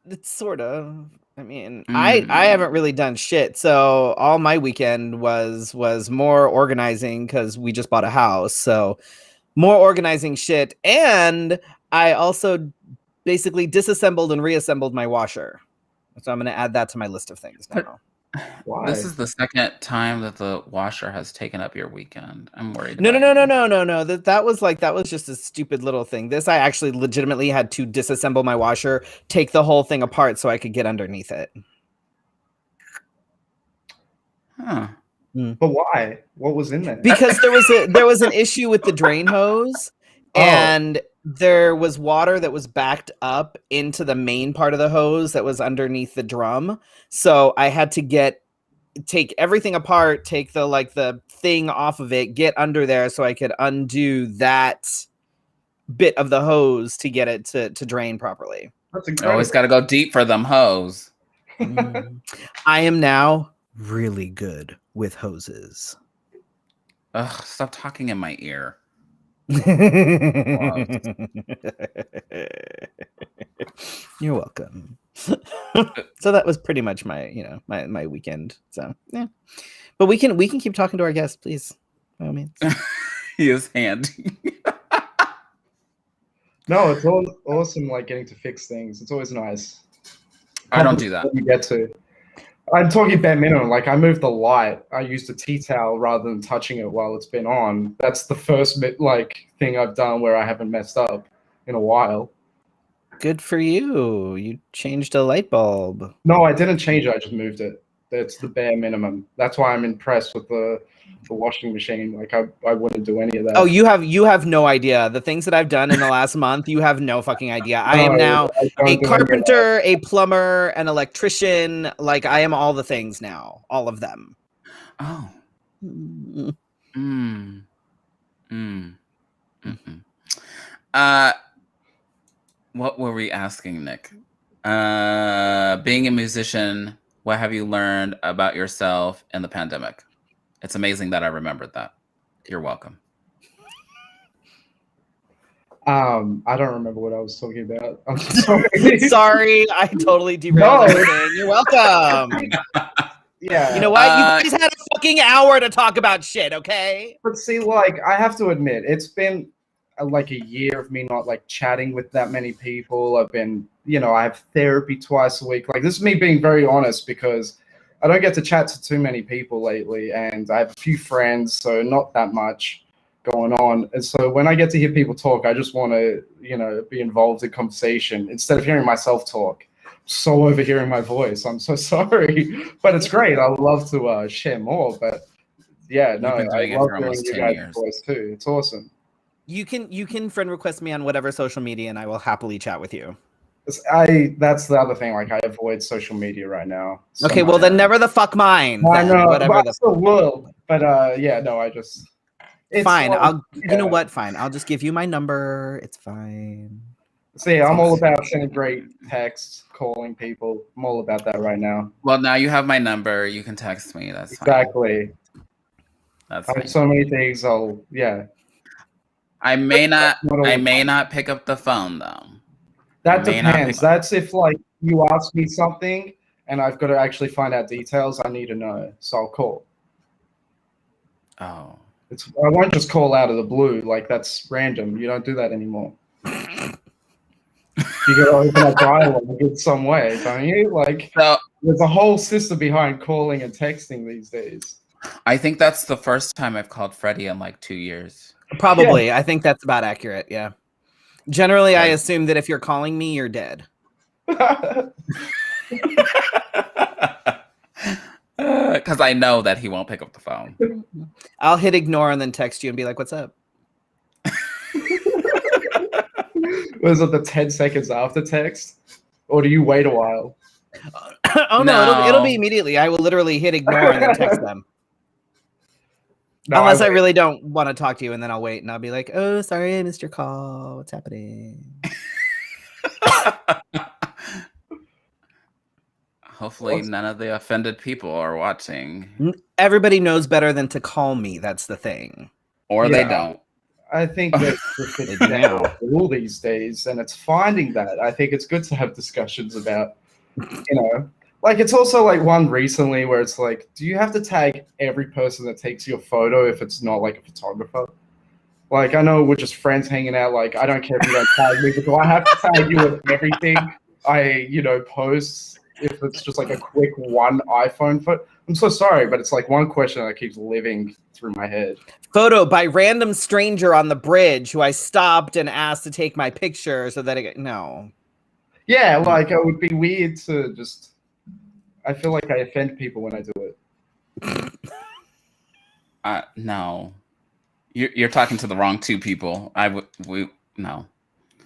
It's sort of. I mean, I haven't really done shit. So all my weekend was more organizing because we just bought a house. So more organizing shit. And I also basically disassembled and reassembled my washer. So I'm going to add that to my list of things now. Why? This is the second time that the washer has taken up your weekend. I'm worried. No. That was just a stupid little thing. This, I actually legitimately had to disassemble my washer, take the whole thing apart so I could get underneath it. Huh. But why? What was in there? Because there was an issue with the drain hose, and there was water that was backed up into the main part of the hose that was underneath the drum. So I had to take everything apart, take the thing off of it, get under there so I could undo that bit of the hose to get it to drain properly. That's incredible. Always got to go deep for them hose. I am now really good with hoses. Ugh, stop talking in my ear. You're welcome. So that was pretty much my my weekend. So yeah, but we can keep talking to our guests, please. By all means. He is handy. No, it's awesome. Like getting to fix things. It's always nice. I don't do that. You get to. I'm talking bare minimum. Like I moved the light. I used a tea towel rather than touching it while it's been on. That's the first thing I've done where I haven't messed up in a while. Good for you. You changed a light bulb. No, I didn't change it. I just moved it. That's the bare minimum. That's why I'm impressed with the washing machine. Like I wouldn't do any of that. Oh, you have no idea. The things that I've done in the last month, you have no fucking idea. I am now I don't a do any of carpenter, a plumber, an electrician. Like I am all the things now. All of them. Oh. Mm. Mm-hmm. What were we asking, Nick? Being a musician, what have you learned about yourself in the pandemic? It's amazing that I remembered that. You're welcome. I don't remember what I was talking about. I'm sorry. Sorry, I totally derailed No. everything. You're welcome. Yeah. You know what? You guys had a fucking hour to talk about shit, okay? But see, like, I have to admit, it's been like a year of me not like chatting with that many people. I've been, I have therapy twice a week. Like, this is me being very honest because I don't get to chat to too many people lately, and I have a few friends, so not that much going on. And so when I get to hear people talk, I just want to, be involved in conversation instead of hearing myself talk. So overhearing my voice. I'm so sorry, but it's great. I would love to share more, but yeah, no, You've been doing I it love for hearing almost you 10 guys' years. voice too. It's awesome. You can friend request me on whatever social media, and I will happily chat with you. That's the other thing. Like, I avoid social media right now. So Okay, well then never the fuck mine. I then, know, whatever but the I still will. But yeah, no, it's fine. like, You know what? Fine. I'll just give you my number. It's fine. See, I'm all about sending great texts, calling people. I'm all about that right now. Well, now you have my number. You can text me. That's fine. Exactly. That's I fine. have so many things. I may not pick up the phone though. That depends. That's if like you ask me something and I've got to actually find out details. I need to know, so I'll call. Oh. I won't just call out of the blue. Like, that's random. You don't do that anymore. You got to open a dialogue in some way, don't you? Like, there's a whole system behind calling and texting these days. I think that's the first time I've called Freddy in like 2 years. Probably. Yeah. I think that's about accurate. Yeah. Generally, I assume that if you're calling me, you're dead. Because I know that he won't pick up the phone. I'll hit ignore and then text you and be like, "What's up?" Was it the 10 seconds after text, or do you wait a while? Oh no, it'll be immediately. I will literally hit ignore and then text them. No, unless I really don't want to talk to you, and then I'll wait and I'll be like, "Oh, sorry, I missed your call. What's happening?" Hopefully none of the offended people are watching. Everybody knows better than to call me. That's the thing. Or they don't. I think that's the rule these days, and it's finding that. I think it's good to have discussions about, like, it's also like one recently where it's like, do you have to tag every person that takes your photo if it's not like a photographer? Like, I know we're just friends hanging out. Like, I don't care if you don't tag me, but do I have to tag you with everything I, post if it's just like a quick one iPhone photo? I'm so sorry, but it's like one question that keeps living through my head. Photo by random stranger on the bridge who I stopped and asked to take my picture so that no. Yeah, like, it would be weird to just. I feel like I offend people when I do it. No. You're talking to the wrong two people. No.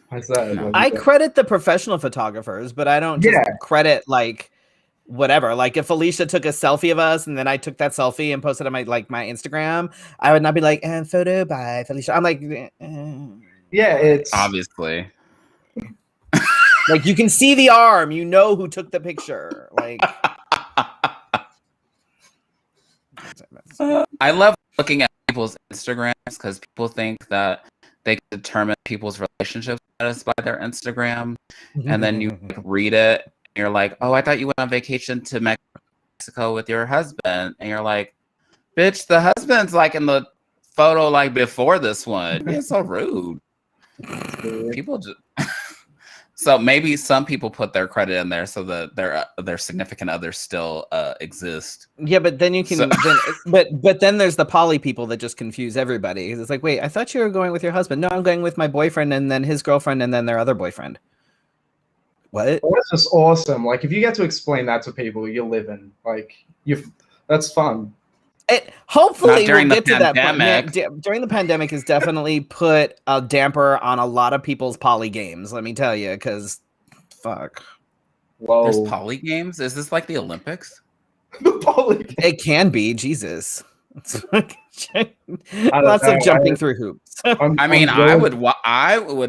Why's that? No. I credit the professional photographers, but I don't just credit like whatever. Like if Felicia took a selfie of us and then I took that selfie and posted on my Instagram, I would not be like, and photo by Felicia. I'm like, yeah, it's obviously. Like you can see the arm, you know who took the picture. Like I love looking at people's Instagrams because people think that they can determine people's relationship status by their Instagram. And then you read it and you're like, oh, I thought you went on vacation to Mexico with your husband. And you're like, bitch, the husband's like in the photo like before this one. It's so rude. People just so maybe some people put their credit in there so that their significant others still exist. Yeah, but then you can but then there's the poly people that just confuse everybody. It's like, wait, I thought you were going with your husband. No, I'm going with my boyfriend and then his girlfriend and then their other boyfriend. What? That's just awesome. Like, if you get to explain that to people, you're living. Like, that's fun. Hopefully Not during we'll the get to that point. Man, pandemic. during the pandemic has definitely put a damper on a lot of people's poly games, let me tell you, because fuck. Whoa. There's poly games? Is this like the Olympics? The poly game. It can be, Jesus. don't Lots of know. jumping through hoops. I mean, I would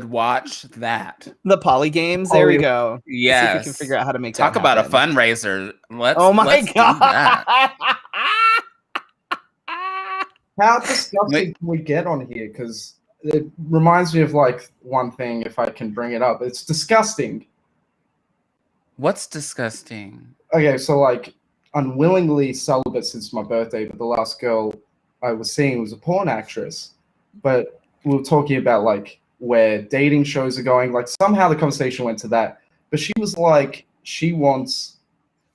watch that. The poly games, there we go. Yes. See if we can figure out how to make Talk that about a happen. fundraiser. Let's Oh my let's god. do that. How disgusting can we get on here? Because it reminds me of like one thing, if I can bring it up. It's disgusting. What's disgusting? Okay, so like unwillingly celibate since my birthday, but the last girl I was seeing was a porn actress. But we were talking about like where dating shows are going. Like somehow the conversation went to that. But she was like, she wants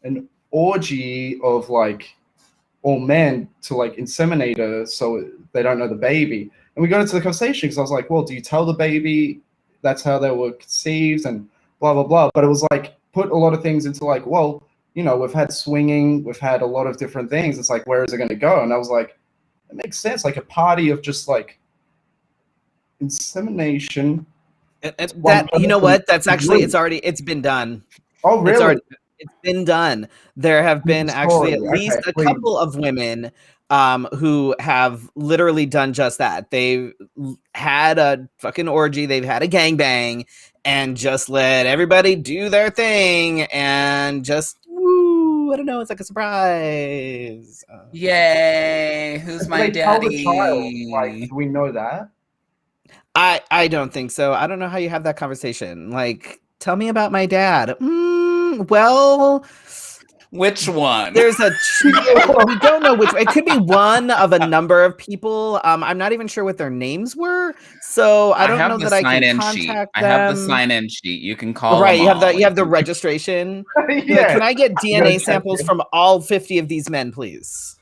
an orgy of like all men to like inseminate her so they don't know the baby. And we got into the conversation because I was like, well, do you tell the baby that's how they were conceived and blah, blah, blah. But it was like put a lot of things into like, well, you know, we've had swinging, we've had a lot of different things. It's like, where is it going to go? And I was like, it makes sense. Like a party of just like insemination. That, you know what? That's actually, it's been done. Oh, really? It's been done. There have been actually at least a couple of women who have literally done just that. They've had a fucking orgy, they've had a gangbang, and just let everybody do their thing and just woo, I don't know, it's like a surprise. Yay! Who's my daddy? Like, do we know that? I don't think so. I don't know how you have that conversation. Like, tell me about my dad. Well, which one? There's we don't know which. It could be one of a number of people. I'm not even sure what their names were, so I don't know that I can contact them. I have the sign-in sheet. You can call. Right, you have the registration. Yeah. Can I get DNA samples from all 50 of these men, please?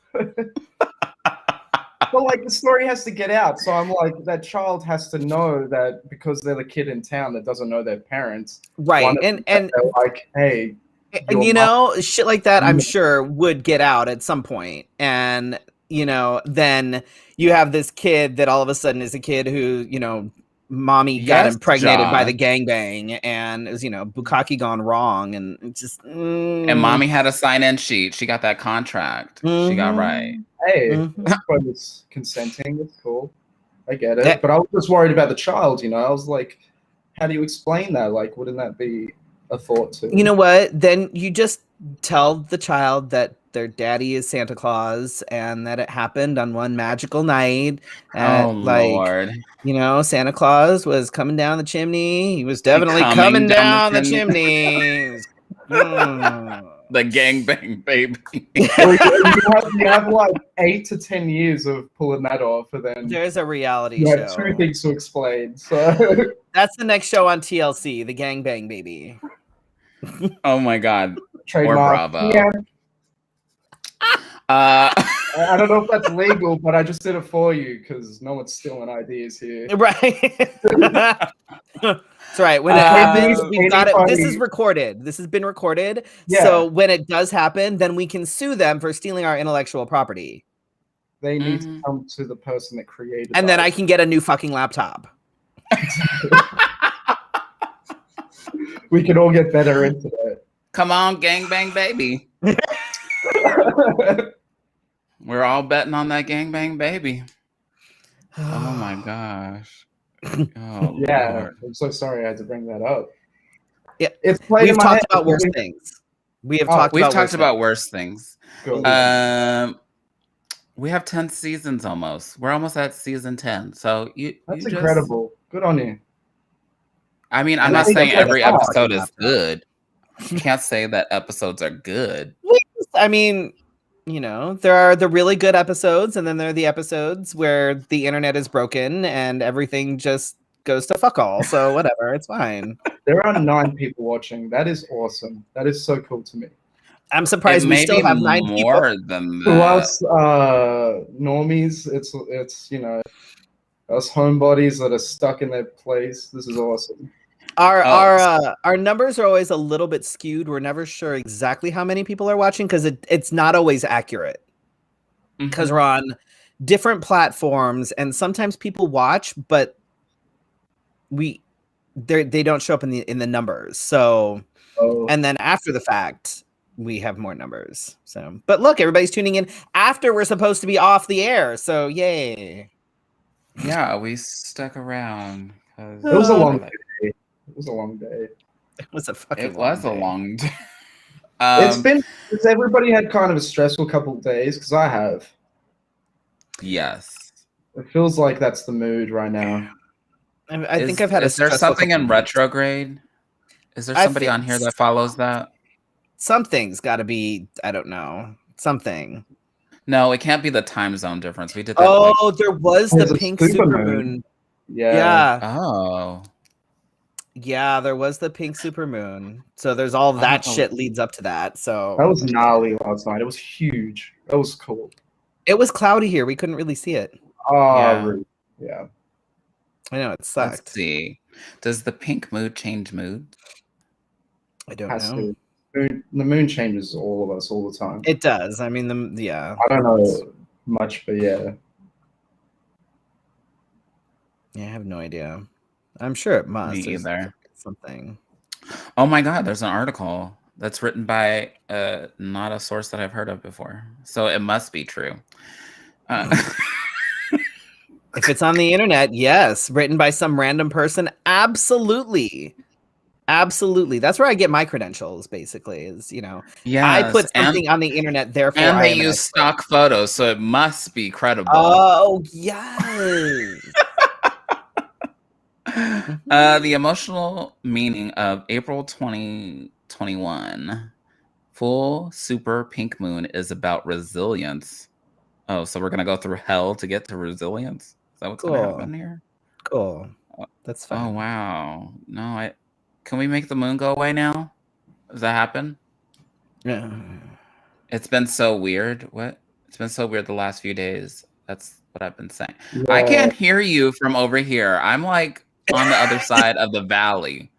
Well, like the story has to get out, so I'm like, that child has to know that because they're the kid in town that doesn't know their parents, right? And they're like, hey, and you know, shit like that, I'm sure would get out at some point, and you know, then you have this kid that all of a sudden is a kid who, you know, mommy got impregnated by the gangbang, and it was, you know, bukkake gone wrong, and it's just and mommy had a sign-in sheet. She got that contract. She got right. Hey, it's consenting. It's cool. I get it. But I was just worried about the child, you know. I was like, how do you explain that? Like, wouldn't that be a thought too? You know what? Then you just tell the child that their daddy is Santa Claus and that it happened on one magical night. Lord. You know, Santa Claus was coming down the chimney. He was definitely coming down the chimney. The gangbang baby. you have like 8 to 10 years of pulling that off, and then there's a reality show. Two things to explain. So that's the next show on TLC, the gangbang baby. Oh my god. Trademark. Or Bravo. Yeah. I don't know if that's legal, but I just did it for you because no one's stealing ideas here. Right. That's right. When it happens, we've got it. This is recorded. This has been recorded. Yeah. So when it does happen, then we can sue them for stealing our intellectual property. They need to come to the person that created it. And then I can get a new fucking laptop. We can all get better into that. Come on, gangbang baby. We're all betting on that gangbang baby. Oh my gosh. Oh, yeah, Lord. I'm so sorry I had to bring that up. Yeah, we've talked about worse things. We have talked about worse things. We have 10 seasons almost. We're almost at season 10. So that's incredible. Good on you. I mean, I'm not saying every episode is good. You can't say that episodes are good. I mean, you know, there are the really good episodes, and then there are the episodes where the internet is broken and everything just goes to fuck all. So whatever, it's fine. There are 9 people watching. That is awesome. That is so cool to me. I'm surprised we still have 9 more people. Than that. To us normies, it's you know, us homebodies that are stuck in their place. This is awesome. Our numbers are always a little bit skewed. We're never sure exactly how many people are watching because it's not always accurate. Because we're on different platforms, and sometimes people watch, but they don't show up in the numbers. So, and then after the fact, we have more numbers. So, but look, everybody's tuning in after we're supposed to be off the air. So, yay! Yeah, we stuck around. It was a long day. It was a long day. It was a fucking. It was a long day. It's everybody had kind of a stressful couple of days because I have. Yes. It feels like that's the mood right now. I think I've had. Is there something in retrograde? Is there somebody on here that follows that? Something's got to be. I don't know. Something. No, it can't be the time zone difference. We did that. Oh, there was the pink supermoon. Yeah. Oh. Yeah, there was the pink supermoon. So there's all that shit leads up to that. So that was gnarly last night. It was huge. That was cool. It was cloudy here. We couldn't really see it. Oh, yeah. I know, it sucked. Let's see. Does the pink mood change mood? I don't know. The moon changes all of us all the time. It does. I mean, yeah. I don't know much, but yeah. Yeah, I have no idea. I'm sure it must. Me either. Something. Oh my God, there's an article that's written by not a source that I've heard of before. So it must be true. If it's on the internet, yes. Written by some random person, absolutely. Absolutely. That's where I get my credentials, basically, is, I put something on the internet, therefore and they use stock photos, so it must be credible. Oh, yes. The emotional meaning of April 2021 full super pink moon is about resilience. Oh, so we're gonna go through hell to get to resilience? Is that what's gonna happen here? Cool. That's fine. Oh wow. No, can we make the moon go away now? Does that happen? Yeah. It's been so weird. What? It's been so weird the last few days. That's what I've been saying. Yeah. I can't hear you from over here. I'm like on the other side of the valley.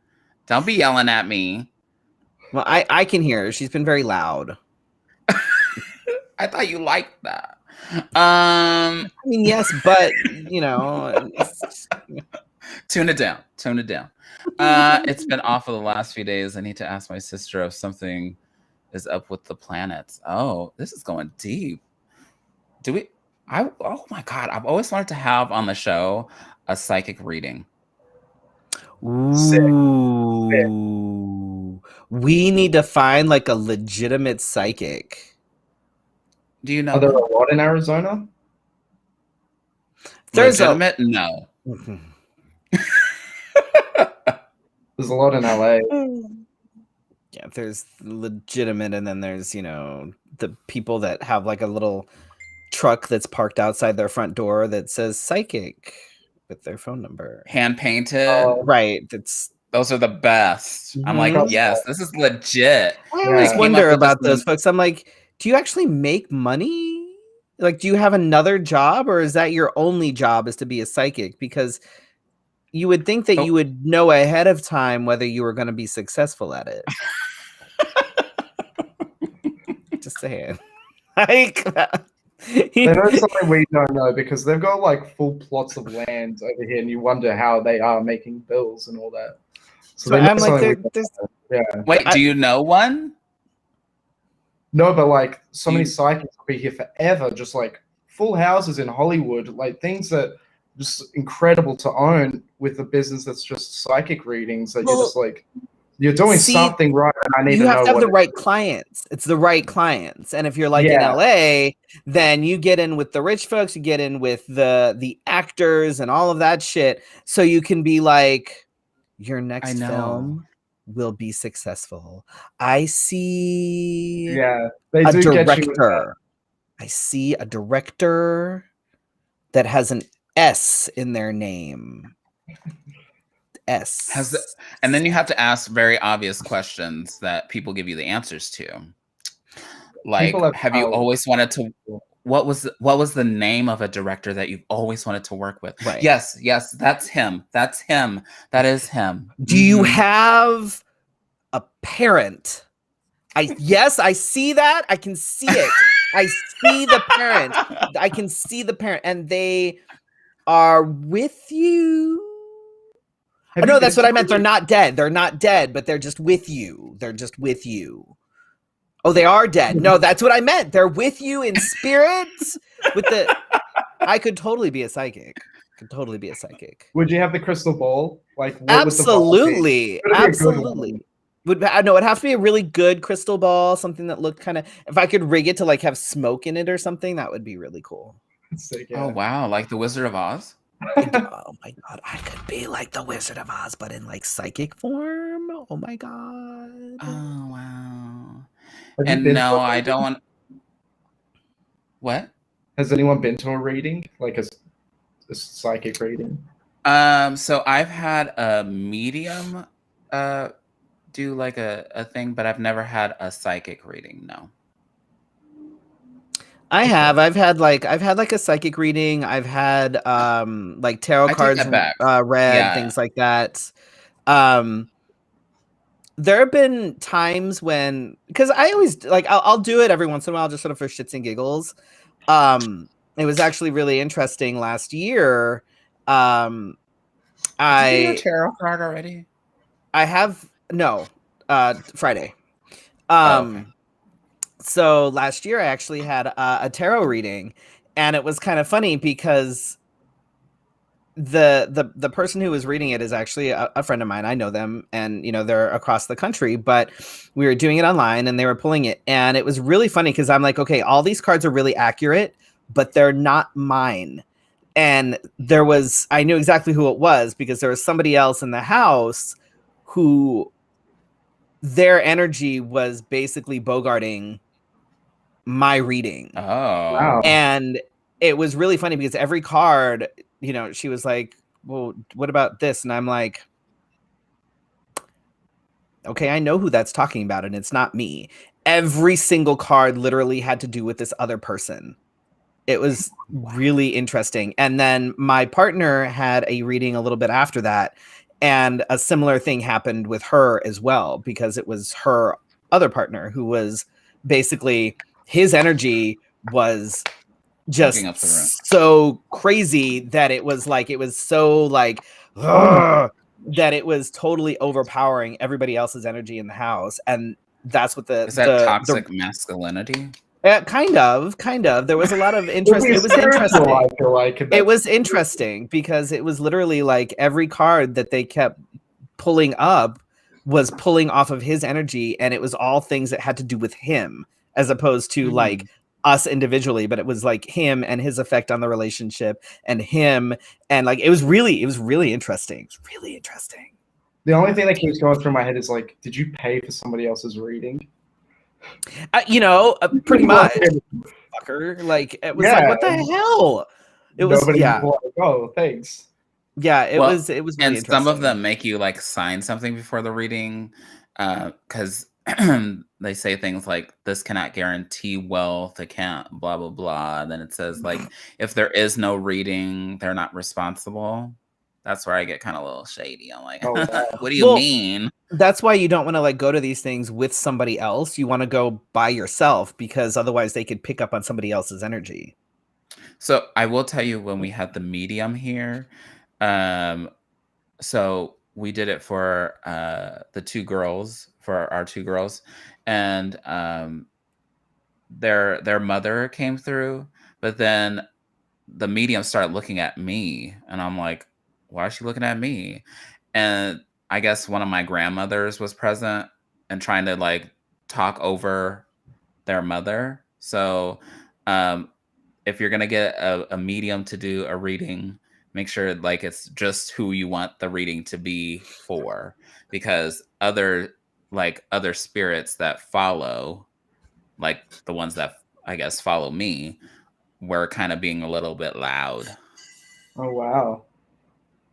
Don't be yelling at me. Well, I can hear her. She's been very loud. I thought you liked that. I mean, yes, but tune it down. Tone it down. It's been awful the last few days. I need to ask my sister if something is up with the planets. Oh, this is going deep. Oh my God, I've always wanted to have on the show a psychic reading. Ooh. We need to find like a legitimate psychic. Do you know? Are there a lot in Arizona? There's legitimate? No. There's a lot in LA. Yeah, there's legitimate, and then there's, the people that have like a little truck that's parked outside their front door that says psychic with their phone number. Hand painted. Right. Those are the best. I'm like, yes, this is legit. I always wonder about those folks. I'm like, do you actually make money? Like, do you have another job, or is that your only job is to be a psychic? Because you would think that you would know ahead of time whether you were going to be successful at it. Just saying. Like, that's something we don't know, because they've got like full plots of land over here, and you wonder how they are making bills and all that. So I'm like, Wait, do you know one? No, but like so many psychics will be here forever, just like full houses in Hollywood, like things that just incredible to own with a business that's just psychic readings. That you're just like, you're doing something right, and I need to know. You have to have the right clients. It's the right clients, and if you're like in LA, then you get in with the rich folks. You get in with the actors and all of that shit, so you can be like, your next film will be successful. I see. Yeah, they do director. Get you with that. I see a director that has an S in their name. S. And then you have to ask very obvious questions that people give you the answers to. Like, have you always wanted to what was the name of a director that you've always wanted to work with? Right. Yes, that's him. That's him. That is him. Do you Mhm. have a parent? Yes, I see that. I can see it. I see the parent. I can see the parent, and they are with you. Have No, you that's been what I to meant. They're a- not dead. They're not dead, but they're just with you. They're just with you. Oh, they are dead. No, that's what I meant. They're with you in spirits. With the, I could totally be a psychic. Could totally be a psychic. Would you have the crystal ball? Like, what would the ball be? Absolutely, Would it be a good absolutely. one? No, it'd have to be a really good crystal ball, something that looked kind of. If I could rig it to like have smoke in it or something, that would be really cool. Sick, Oh yeah. wow, like the Wizard of Oz? Oh my god, I could be like the Wizard of Oz, but in like psychic form. Oh my god. Oh wow. Have you And been to no, a I reading? don't want. What? Has anyone been to a reading, like a psychic reading? So I've had a medium do like a thing, but I've never had a psychic reading, no. I have. I've had like a psychic reading. I've had like tarot I take cards that back. read, Yeah. things like that. There have been times when, because I always like I'll do it every once in a while, just sort of for shits and giggles. It was actually really interesting last year. Did you do I a tarot card already? I have no Friday. Okay. So last year I actually had a tarot reading, and it was kind of funny because the person who was reading it is actually a friend of mine. I know them, and they're across the country, but we were doing it online and they were pulling it, and it was really funny because I'm like, okay, all these cards are really accurate, but they're not mine. And I knew exactly who it was because there was somebody else in the house who their energy was basically bogarting my reading. Oh. Wow. And it was really funny because every card, she was like, well, what about this? And I'm like, okay, I know who that's talking about, and it's not me. Every single card literally had to do with this other person. It was really interesting. And then my partner had a reading a little bit after that, and a similar thing happened with her as well, because it was her other partner who was basically, his energy was just Fucking up the room. so crazy that it was so like ugh, that it was totally overpowering everybody else's energy in the house. And that's what Is that toxic masculinity? kind of there was a lot of interest. It was Spiritual, I interesting. feel like It was interesting because it was literally like every card that they kept pulling up was pulling off of his energy, and it was all things that had to do with him as opposed to like us individually, but it was like him and his effect on the relationship, and him, and like it was really interesting. It's really interesting. The only thing that keeps going through my head is like, did you pay for somebody else's reading? Pretty much, fucker. Like it was like, what the hell? It was Nobody was like, oh, thanks. Yeah, it was really and interesting. some of them make you like sign something before the reading, because they say things like, this cannot guarantee wealth, it can't blah blah blah. And then it says like, if there is no reading, they're not responsible. That's where I get kind of a little shady. I'm like, Oh, wow. what do you mean? That's why you don't want to like go to these things with somebody else. You want to go by yourself, because otherwise they could pick up on somebody else's energy. So I will tell you, when we had the medium here, so we did it for the two girls, for our two girls, and their mother came through, but then the medium started looking at me, and I'm like, why is she looking at me? And I guess one of my grandmothers was present and trying to like talk over their mother. So if you're gonna get a medium to do a reading, make sure like it's just who you want the reading to be for, because other spirits that follow, like the ones that I guess follow me, were kind of being a little bit loud. Oh, wow.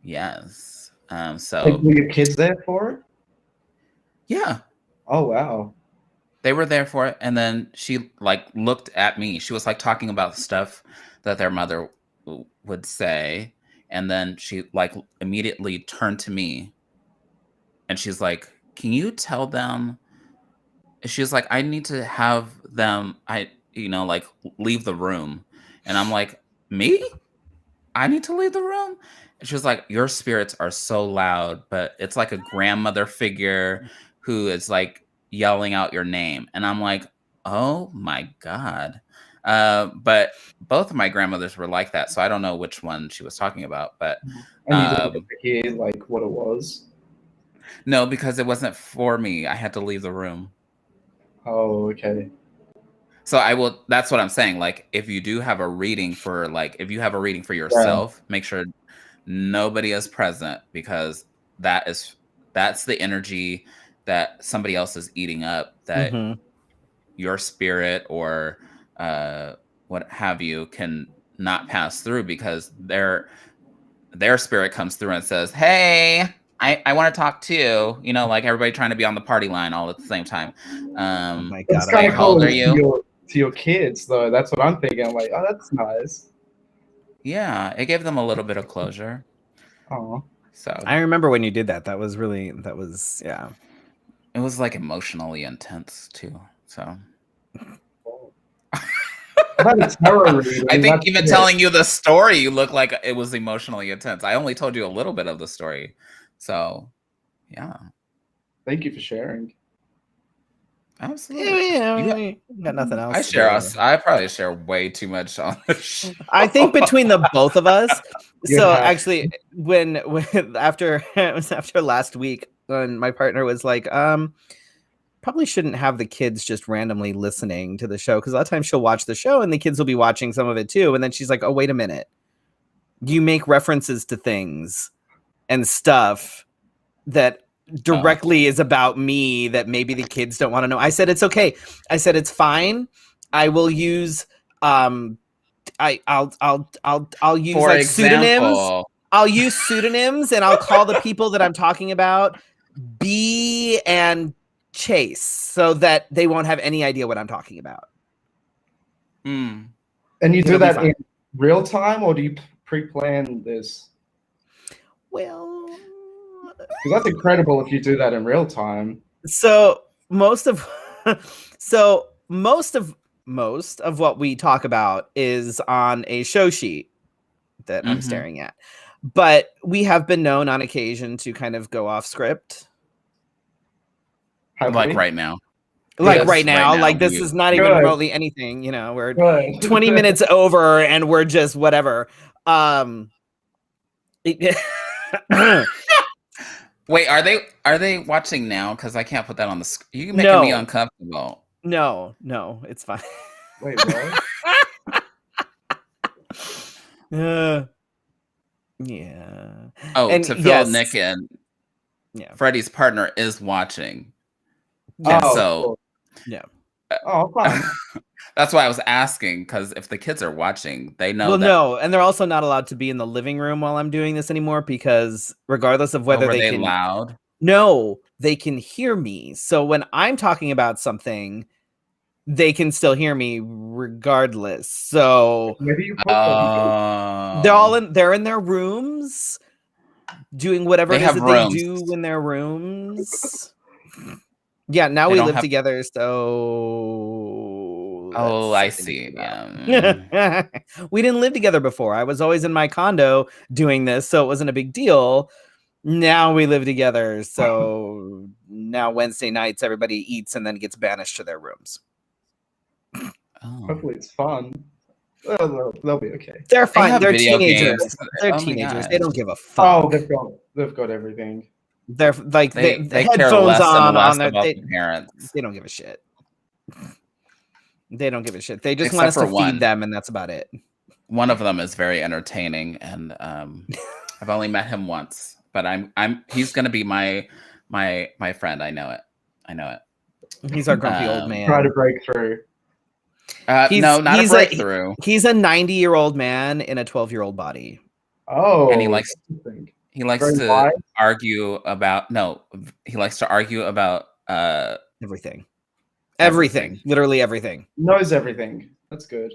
Yes. Like, were your kids there for it? Yeah. Oh, wow. They were there for it, and then she like looked at me. She was like talking about stuff that their mother would say, and then she like immediately turned to me, and she's like, "Can you tell them?" She was like, "I need to have them, like leave the room," and I'm like, "Me? I need to leave the room?" And she was like, "Your spirits are so loud, but it's like a grandmother figure who is like yelling out your name." And I'm like, "Oh my God." But both of my grandmothers were like that. So I don't know which one she was talking about, but And you didn't get to hear like what it was. no, because it wasn't for me. I had to leave the room. Oh, okay. So that's what I'm saying. Like, if you do have a reading for yourself, make sure nobody is present, because that's the energy that somebody else is eating up, that your spirit or what have you can not pass through, because their spirit comes through and says, "Hey, I want to talk too." Like everybody trying to be on the party line all at the same time. Oh my That's God. kind of how old cool are you? to your kids, though. That's what I'm thinking. I'm like, oh, that's nice. Yeah, it gave them a little bit of closure. Oh, So I remember when you did that. That was yeah. it was like emotionally intense too. So I've had a tarot reading. I think that's even it. telling you the story, you look like it was emotionally intense. I only told you a little bit of the story. So yeah. Thank you for sharing. Absolutely. Yeah, got nothing else. I probably share way too much on the show. I think between the both of us. You So have- actually, when after it was after last week, when my partner was like, probably shouldn't have the kids just randomly listening to the show, because a lot of times she'll watch the show and the kids will be watching some of it too, and then she's like, "Oh, wait a minute, you make references to things and stuff that directly is about me that maybe the kids don't want to know." I said, "It's okay." I said, "It's fine. I will use I'll use For like pseudonyms. example, I'll use pseudonyms and I'll call the people that I'm talking about B and Chase, so that they won't have any idea what I'm talking about." And you do It'll be that fine. in real time, or do you pre-plan this? Well, Because that's incredible if you do that in real time. so most of what we talk about is on a show sheet that I'm staring at. But we have been known on occasion to kind of go off script. like right now. Like right now, like this is not even remotely anything, we're 20 minutes over and we're just whatever. Wait, are they watching now? Because I can't put that on the screen. You're making me uncomfortable. No, it's fine. Wait, what? Yeah. Oh, and to Phil, yes. Nick, and Freddie's partner is watching. Yeah. And so, cool. Fine. That's why I was asking, because if the kids are watching, they know. Well, no, and they're also not allowed to be in the living room while I'm doing this anymore, because regardless of whether they can loud. No, they can hear me. So when I'm talking about something, they can still hear me regardless. So Maybe you they're in their rooms doing whatever it is that they do in their rooms. Yeah, now we live together, so I see. Yeah. We didn't live together before. I was always in my condo doing this, so it wasn't a big deal. Now we live together, so now Wednesday nights everybody eats and then gets banished to their rooms. Hopefully it's fun. They'll be okay. They're fine. They're teenagers. Games. They're teenagers. They don't give a fuck. Oh, they've got everything. They're like they headphones care less on their parents. They don't give a shit. They don't give a shit. They just want us to feed them, and that's about it. One of them is very entertaining, and I've only met him once, but he's gonna be my friend. I know it. He's our grumpy old man. Try to break through. No, not a breakthrough. He's a 90-year-old man in a 12-year-old body. Oh, and he likes to argue about everything. Everything. Literally everything. Knows everything. That's good.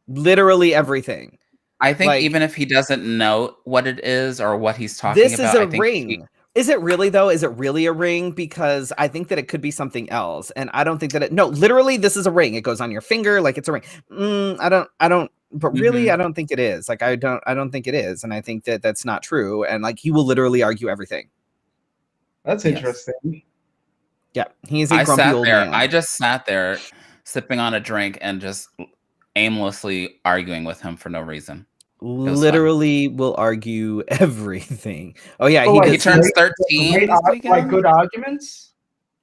Literally everything. I think Like, even if he doesn't know what it is or what he's talking this about, is a I think ring. Is it really though? Is it really a ring? Because I think that it could be something else, and I don't think that it. No, literally, this is a ring. It goes on your finger, like it's a ring. I don't. But really, I don't think it is. Like I don't think it is, and I think that that's not true. And like he will literally argue everything. That's interesting. Yeah, he's a grumpy old man. I just sat there, sipping on a drink and just aimlessly arguing with him for no reason. Literally will argue everything. Oh yeah, he turns 13 this weekend? Like good arguments?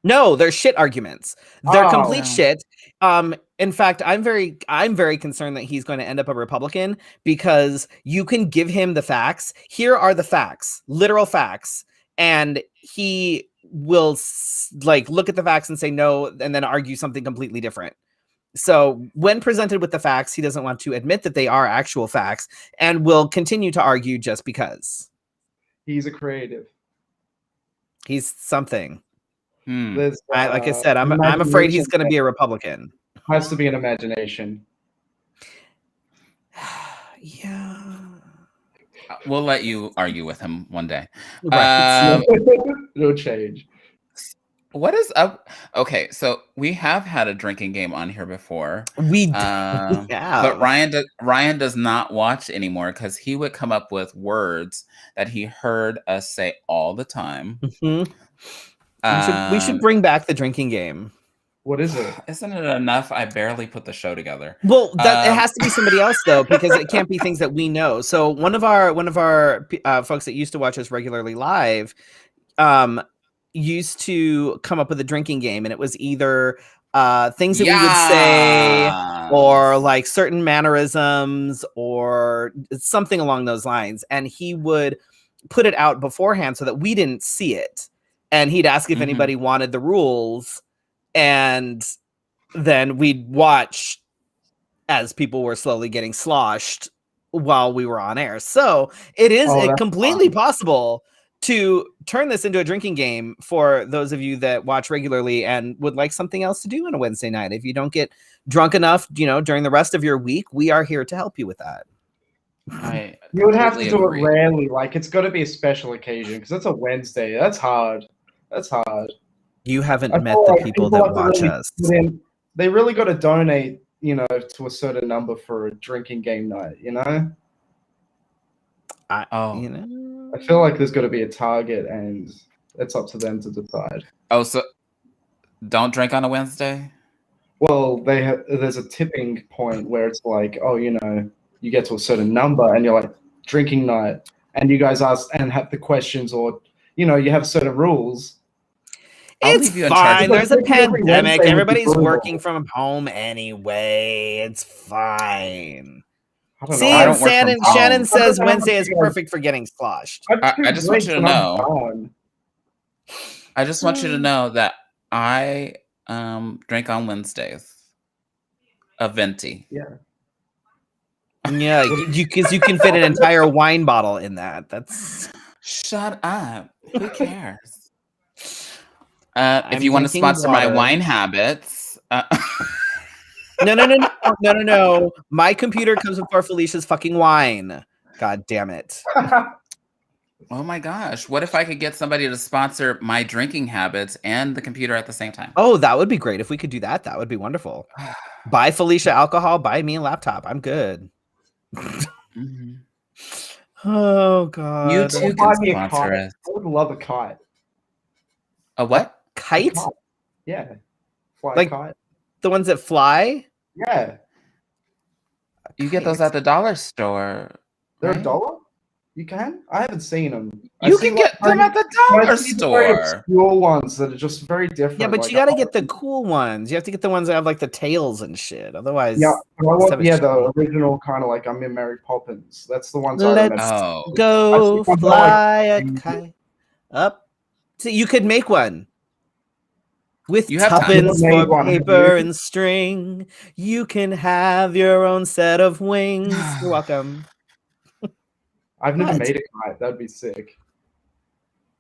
No, they're shit arguments. They're complete shit. In fact, I'm very concerned that he's going to end up a Republican because you can give him the facts. Here are the facts, literal facts, and he will like look at the facts and say no, and then argue something completely different. So when presented with the facts, he doesn't want to admit that they are actual facts and will continue to argue just because. He's a creative. He's something. Like I said, I'm afraid he's going to be a Republican. Has to be an imagination. Yeah. We'll let you argue with him one day. Right. No change. What is up? Okay, so we have had a drinking game on here before. Yeah. But Ryan does not watch anymore because he would come up with words that he heard us say all the time. We should bring back the drinking game. What is it? Isn't it enough? I barely put the show together. Well, it has to be somebody else though, because it can't be things that we know. So one of our folks that used to watch us regularly live, used to come up with a drinking game, and it was either things that we would say, or like certain mannerisms, or something along those lines, and he would put it out beforehand so that we didn't see it, and he'd ask if anybody wanted the rules, and then we'd watch as people were slowly getting sloshed while we were on air. So it is completely possible to turn this into a drinking game for those of you that watch regularly and would like something else to do on a Wednesday night. If you don't get drunk enough, during the rest of your week, we are here to help you with that. You would have to do it rarely. Like, it's got to be a special occasion because it's a Wednesday. That's hard. You haven't met the people that watch us. They really got to donate, to a certain number for a drinking game night, I feel like there's got to be a target, and it's up to them to decide. Oh, so don't drink on a Wednesday? Well, there's a tipping point where it's like, you get to a certain number, and you're like, drinking night, and you guys ask and have the questions, or you have certain rules. It's fine. There's a pandemic. Everybody's working from home anyway. It's fine. See, Shannon says Wednesday is perfect for getting sloshed. I just want you to know. I just want you to know that I drink on Wednesdays. A venti. Yeah. Yeah, because you can fit an entire wine bottle in that. That's. Shut up. Who cares? If you want to sponsor my wine habits. No. My computer comes before Felicia's fucking wine. God damn it. Oh my gosh. What if I could get somebody to sponsor my drinking habits and the computer at the same time? Oh, that would be great. If we could do that, that would be wonderful. Buy Felicia alcohol, buy me a laptop. I'm good. Oh, God. You too can sponsor us. I would love a kite. A what? Kite? Yeah. Fly like kite. The ones that fly? Yeah. You get those at the dollar store. They're $1? You can? I haven't seen them. You can get them at the dollar store. Very obscure ones that are just very different. Yeah, but you got to get the cool ones. You have to get the ones that have like the tails and shit. Otherwise, yeah, the original kind of like I'm in Mary Poppins. That's the ones I remember. Go fly a kite up. So you could make one. With tuppence for paper and string, you can have your own set of wings. You're welcome. I've never made a kite. That'd be sick.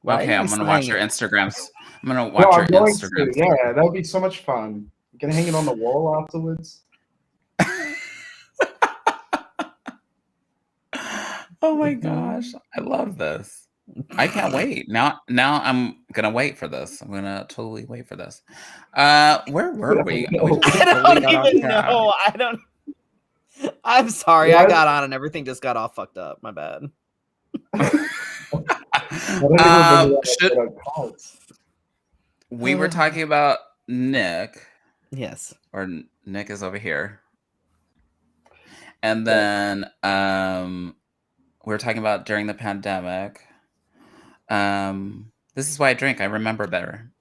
Okay, I'm gonna watch your Instagrams. I'm gonna watch your Instagrams. Yeah, that would be so much fun. Gonna hang it on the wall afterwards. Oh my gosh, I love this. I can't wait. Now I'm gonna wait for this. I'm gonna totally wait for this. Where were we? We just I totally don't got off even track. know. I don't. I'm sorry. I got on and everything just got all fucked up. My bad. We were talking about Nick. Yes. Or Nick is over here. And then we were talking about during the pandemic. This is why I drink. I remember better.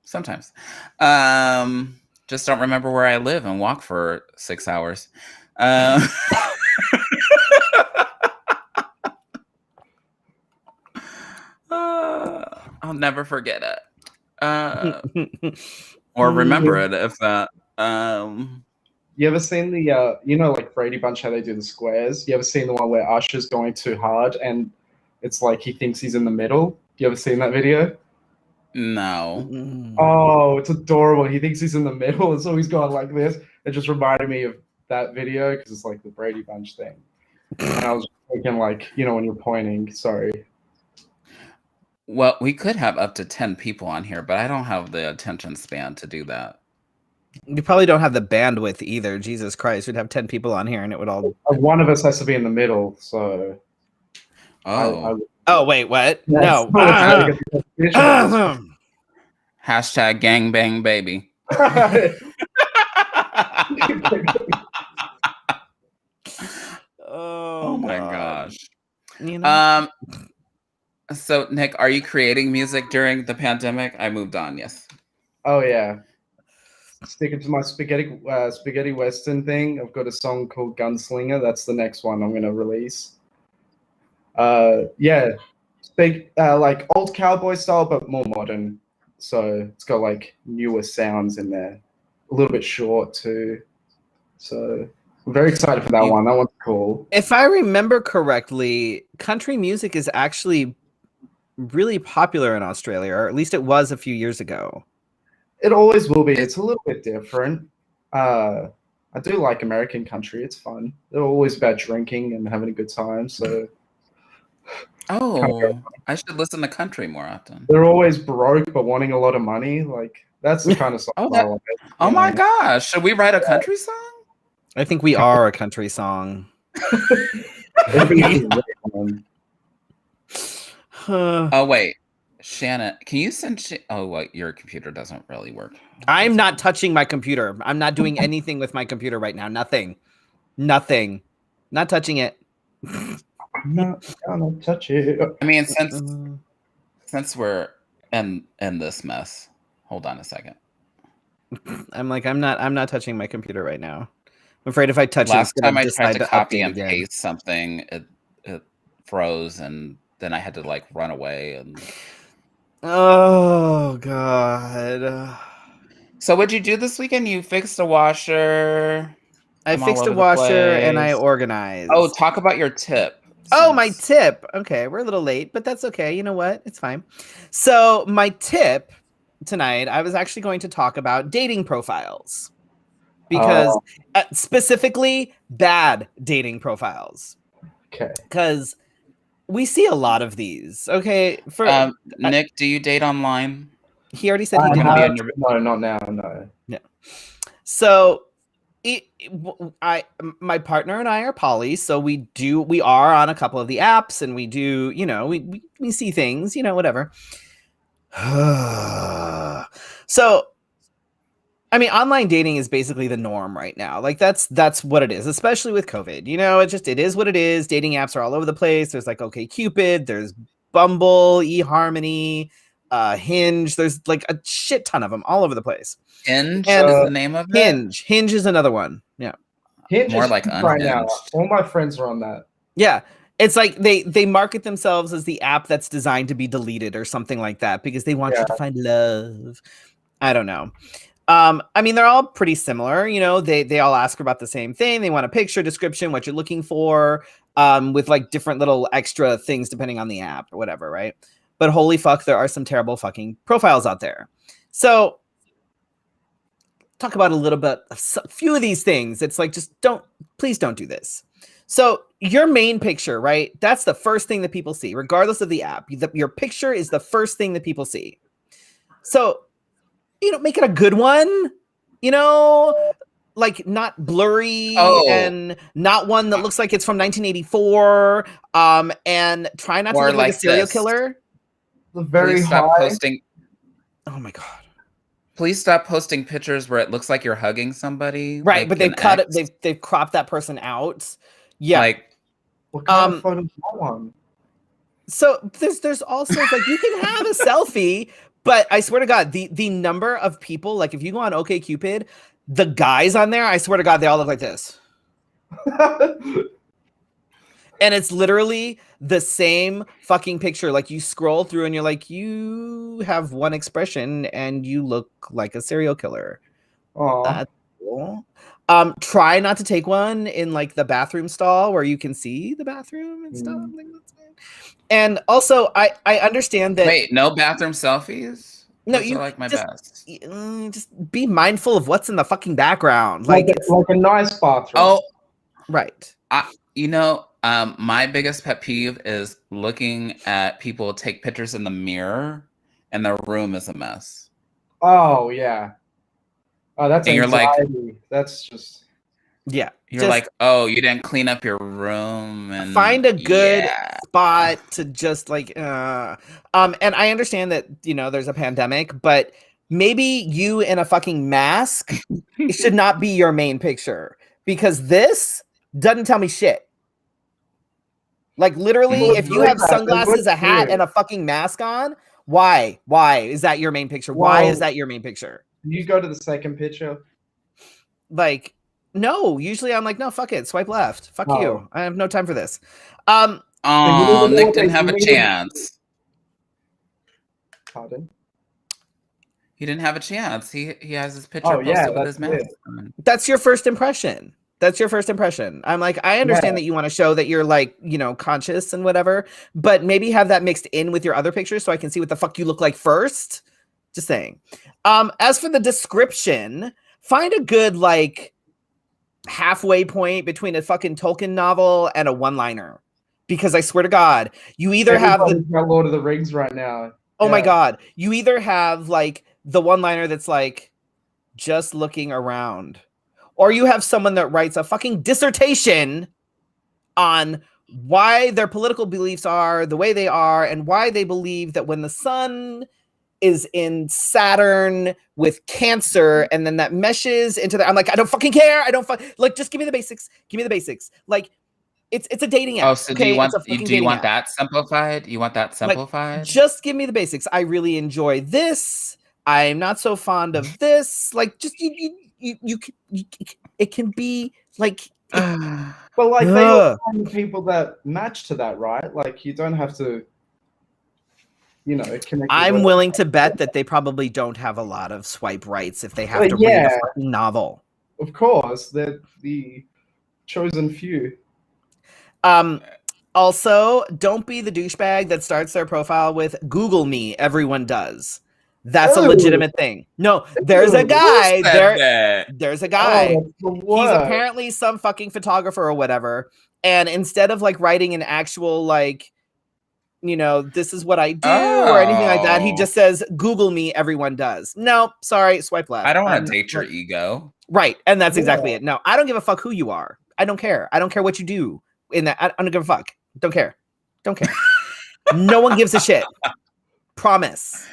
Sometimes. Just don't remember where I live and walk for 6 hours. I'll never forget it. Or remember it if that. You ever seen the you know, like Brady Bunch, how they do the squares? You ever seen the one where Usher's going too hard and it's like he thinks he's in the middle? You ever seen that video? No. Oh, it's adorable. He thinks he's in the middle, and so he's going like this. It just reminded me of that video because it's like the Brady Bunch thing. And I was thinking, like, you know, when you're pointing, sorry. Well, we could have up to 10 people on here, but I don't have the attention span to do that. You probably don't have the bandwidth either. Jesus Christ, we'd have 10 people on here and it would all. One of us has to be in the middle, so. Oh, wait, what? Yes. No. Hashtag gangbang baby. Oh my gosh. You know? So Nick, are you creating music during the pandemic? I moved on, yes. Oh yeah. Sticking to my spaghetti western thing. I've got a song called Gunslinger. That's the next one I'm gonna release. Yeah. Like old cowboy style, but more modern. So it's got like newer sounds in there. A little bit short too. So I'm very excited for that one. That one's cool. If I remember correctly, country music is actually really popular in Australia, or at least it was a few years ago. It always will be. It's a little bit different. I do like American country. It's fun. They're always about drinking and having a good time. So, I should listen to country more often. They're always broke but wanting a lot of money. Like that's the kind of song. Oh my gosh! Should we write a country song? I think we are a country song. Oh wait, Shannon, can you send? Oh, wait, your computer doesn't really work. I'm not touching my computer. I'm not doing anything with my computer right now. Nothing. Not touching it. I'm not gonna touch it. I mean, since we're in this mess, hold on a second. I'm not touching my computer right now. I'm afraid if I touch Last it, time I tried to copy and paste something, it froze, and then I had to like run away. And oh god! So what'd you do this weekend? You fixed a washer. I fixed a washer and I organized. Oh, talk about your tip. Oh, my tip. Okay, we're a little late, but that's okay. You know what? It's fine. So my tip tonight, I was actually going to talk about dating profiles. Because specifically bad dating profiles. Okay. Because we see a lot of these. Okay. Nick, do you date online? He already said he didn't. No, not now. No. Yeah. So, my partner and I are poly, so we are on a couple of the apps, and we do, you know, we see things, you know, whatever. So. I mean, online dating is basically the norm right now. Like that's what it is, especially with COVID. You know, it is what it is. Dating apps are all over the place. There's like OkCupid, there's Bumble, eHarmony, Hinge. There's like a shit ton of them all over the place. Hinge is the name of it? Hinge is another one. Yeah. Hinge more like unhinged. Right now. All my friends are on that. Yeah. It's like they market themselves as the app that's designed to be deleted or something like that because they want you to find love. I don't know. I mean, they're all pretty similar. You know, they all ask about the same thing. They want a picture, description, what you're looking for, with like different little extra things depending on the app or whatever, right? But holy fuck, there are some terrible fucking profiles out there. So talk about a little bit of a few of these things. It's like, please don't do this. So your main picture, right? That's the first thing that people see, regardless of the app. Your picture is the first thing that people see. So, make it a good one, like not blurry and not one that looks like it's from 1984. And try not to look like a serial killer. The very Please stop high. posting. Oh my God. Please stop posting pictures where it looks like you're hugging somebody. Right, like but they've an cut ex. it. They've cropped that person out. Yeah. Like, What kind of photo is that one? So there's also like you can have a selfie, but I swear to God, the number of people, like if you go on OkCupid, the guys on there, I swear to God, they all look like this. And it's literally the same fucking picture. Like you scroll through and you're like, you have one expression and you look like a serial killer. Oh, That's cool. Try not to take one in like the bathroom stall where you can see the bathroom and stuff. Like, that's weird. And also, I understand that. wait, no bathroom selfies? No, Those you are like my just, best. Just be mindful of what's in the fucking background. like a nice bathroom. Oh, Right. My biggest pet peeve is looking at people take pictures in the mirror and their room is a mess. Oh yeah. Oh, that's And you're like- anxiety. That's just. Yeah. You're just like, oh, you didn't clean up your room, and find a good yeah. spot to just like and I understand that there's a pandemic, but maybe you in a fucking mask should not be your main picture, because this doesn't tell me shit. Like literally, if you have sunglasses, a hat, and a fucking mask on, why is that your main picture? Why is that your main picture? You go to the second picture. Like, no, usually I'm like, no, fuck it, swipe left. Fuck you. I have no time for this. Oh, Nick didn't have a chance. Pardon? He didn't have a chance. He has his picture Oh, yeah, posted with his that's mask it. on. That's your first impression. I'm like, I understand that you want to show that you're like, conscious and whatever, but maybe have that mixed in with your other pictures so I can see what the fuck you look like first. Just saying. As for the description, find a good like halfway point between a fucking Tolkien novel and a one-liner, because I swear to God, you either have the Lord of the Rings right now. Oh my God, you either have like the one-liner that's like just looking around, or you have someone that writes a fucking dissertation on why their political beliefs are the way they are and why they believe that when the sun is in Saturn with Cancer and then that meshes into that. I'm like, I don't fucking care. Like, just give me the basics. Give me the basics. Like, it's a dating app. Oh, so do you want that simplified? You want that simplified? Like, just give me the basics. I really enjoy this. I'm not so fond of this. Like, just it can be like. But like they all find people that match to that, right? Like you don't have to. Connect. I'm willing to bet that they probably don't have a lot of swipe rights if they have to read a fucking novel. Of course, they're the chosen few. Also, don't be the douchebag that starts their profile with "Google me." Everyone does. That's a legitimate thing. No, there's a guy. There's a guy. He's apparently some fucking photographer or whatever. And instead of like writing an actual like, this is what I do or anything like that, he just says, "Google me." Everyone does. No, sorry, swipe left. I don't want to date your ego. Right, and that's exactly it. No, I don't give a fuck who you are. I don't care. I don't care what you do in that. I don't give a fuck. Don't care. Don't care. No one gives a shit. Promise.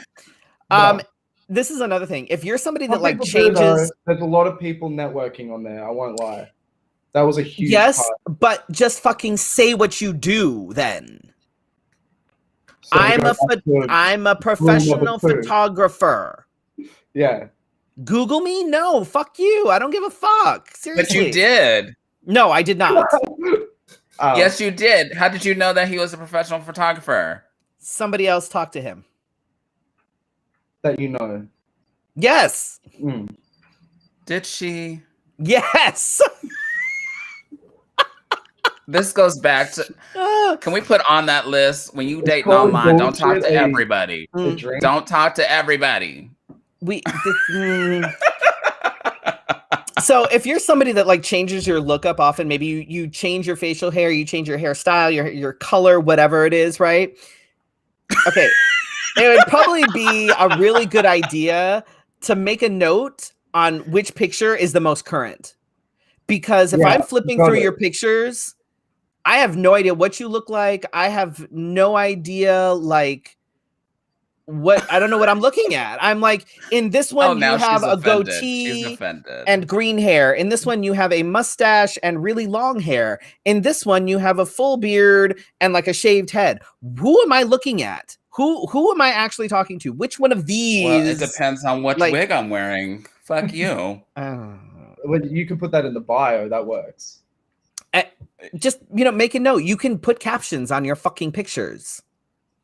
This is another thing. If you're somebody that like changes, there's a lot of people networking on there. I won't lie. That was a huge part. But just fucking say what you do then. So I'm a professional photographer. Yeah. Google me? No, fuck you. I don't give a fuck. Seriously. But you did. No, I did not. Yes, you did. How did you know that he was a professional photographer? Somebody else talked to him. That you know. Yes. Did she? Yes. This goes back to. Can we put on that list when you date online? Don't talk to everybody. Don't talk to everybody. So if you're somebody that like changes your look up often, maybe you change your facial hair, you change your hairstyle, your color, whatever it is, right? Okay. It would probably be a really good idea to make a note on which picture is the most current. Because if I'm flipping through your pictures, I have no idea what you look like. I have no idea like what I don't know what I'm looking at. I'm like, in this one you have a goatee and green hair. In this one you have a mustache and really long hair. In this one you have a full beard and like a shaved head. Who am I looking at? Who am I actually talking to? Which one of these? Well, it depends on what wig I'm wearing. Fuck you. Well, you can put that in the bio. That works. Just make a note. You can put captions on your fucking pictures.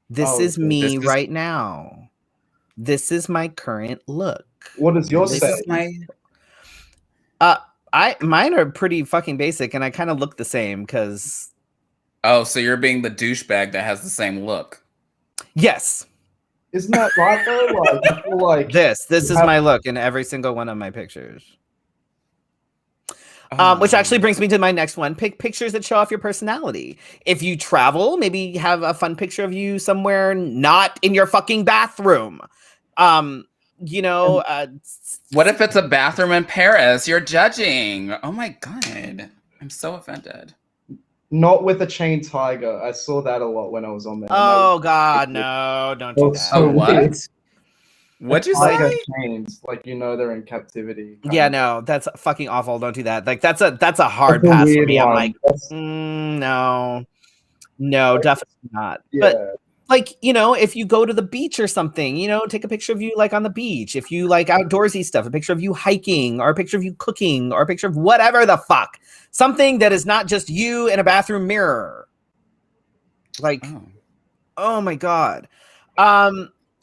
This is me right now. This is my current look. What does yours say? Mine are pretty fucking basic, and I kind of look the same because. Oh, so you're being the douchebag that has the same look. Yes. Isn't that right though? Like, I feel like this is my look in every single one of my pictures. Which actually brings me to my next one. Pick pictures that show off your personality. If you travel, maybe have a fun picture of you somewhere not in your fucking bathroom. What if it's a bathroom in Paris? You're judging. Oh my God. I'm so offended. Not with a chain tiger. I saw that a lot when I was on there. Oh God, no! Don't do that. So what? What'd you say? Chains, like they're in captivity. Yeah, no, that's fucking awful. Don't do that. Like that's a hard pass for me. I'm like, no, definitely not. Yeah. But like if you go to the beach or something, take a picture of you like on the beach. If you like outdoorsy stuff, a picture of you hiking, or a picture of you cooking, or a picture of whatever the fuck, something that is not just you in a bathroom mirror. Like, oh my God.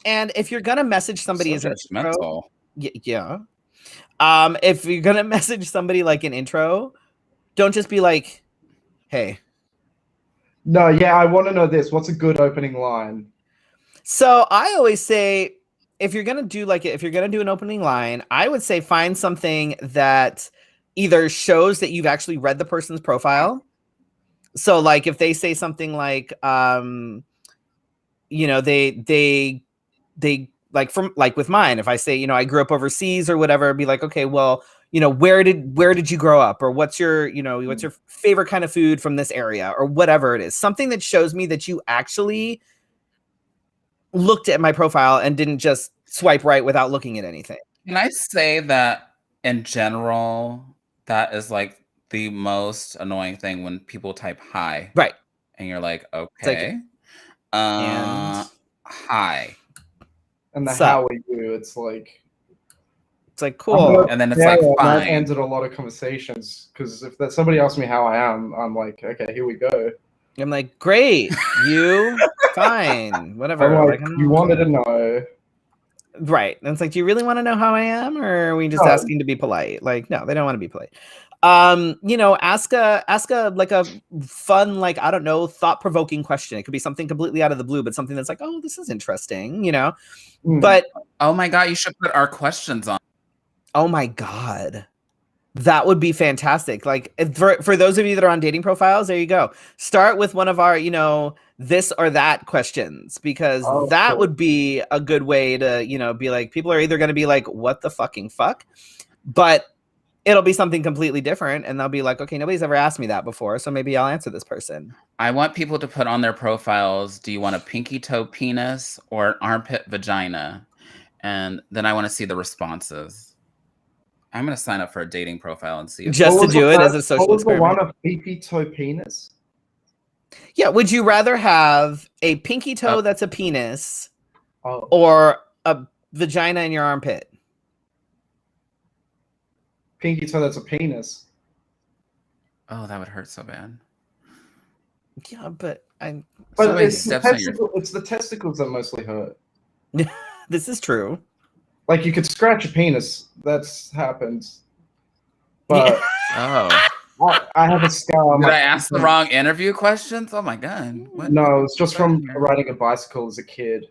And if you're gonna message somebody as an intro, yeah. If you're gonna message somebody like an intro, don't just be like, "Hey." No, yeah, I want to know this. What's a good opening line? So I always say, if you're gonna do an opening line, I would say find something that either shows that you've actually read the person's profile. So, like, if they say something like, they like with mine, if I say, I grew up overseas or whatever, I'd be like, okay, well, where did you grow up, or what's your favorite kind of food from this area, or whatever it is, something that shows me that you actually looked at my profile and didn't just swipe right without looking at anything. Can I say that in general, that is like the most annoying thing when people type hi, right? And you're like, okay, and hi. And how are you? It's like cool. And then it's like fine. That ended a lot of conversations, because if somebody asks me how I am, I'm like, okay, here we go. I'm like, great, you fine, whatever. I'm like, you wanted to know. Right. And it's like, do you really want to know how I am, or are we just asking to be polite? Like, no, they don't want to be polite. Ask a like a fun, like, I don't know, thought-provoking question. It could be something completely out of the blue, but something that's like, oh, this is interesting, But oh my God, you should put our questions on. Oh my God. That would be fantastic. Like, for those of you that are on dating profiles, there you go. Start with one of our, this or that questions, because that would be a good way to, be like, people are either going to be like, what the fucking fuck? But it'll be something completely different, and they'll be like, okay, nobody's ever asked me that before, so maybe I'll answer this person. I want people to put on their profiles, do you want a pinky toe penis or an armpit vagina? And then I want to see the responses. I'm going to sign up for a dating profile and see. Just to do it as a social experiment. What was the one, a pinky toe penis? Yeah, would you rather have a pinky toe that's a penis or a vagina in your armpit? Pinky toe that's a penis. Oh, that would hurt so bad. Yeah, but it's the testicles that mostly hurt. This is true. Like, you could scratch a penis. That's happened. But I have a scar. Did I ask the wrong interview questions? Oh my God. What? No, it's just from riding a bicycle as a kid.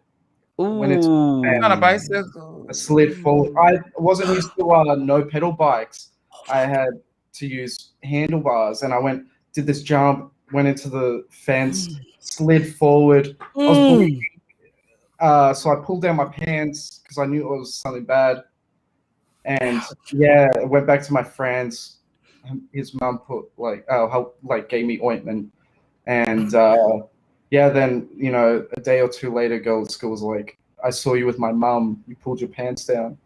Ooh. When it's on a bicycle. I slid forward. I wasn't used to no pedal bikes. I had to use handlebars, and I did this jump, went into the fence, slid forward. I was bleeding, so I pulled down my pants because I knew it was something bad. And yeah, I went back to my friends. His mum put gave me ointment, and then a day or two later, girl at school was like, "I saw you with my mum. You pulled your pants down."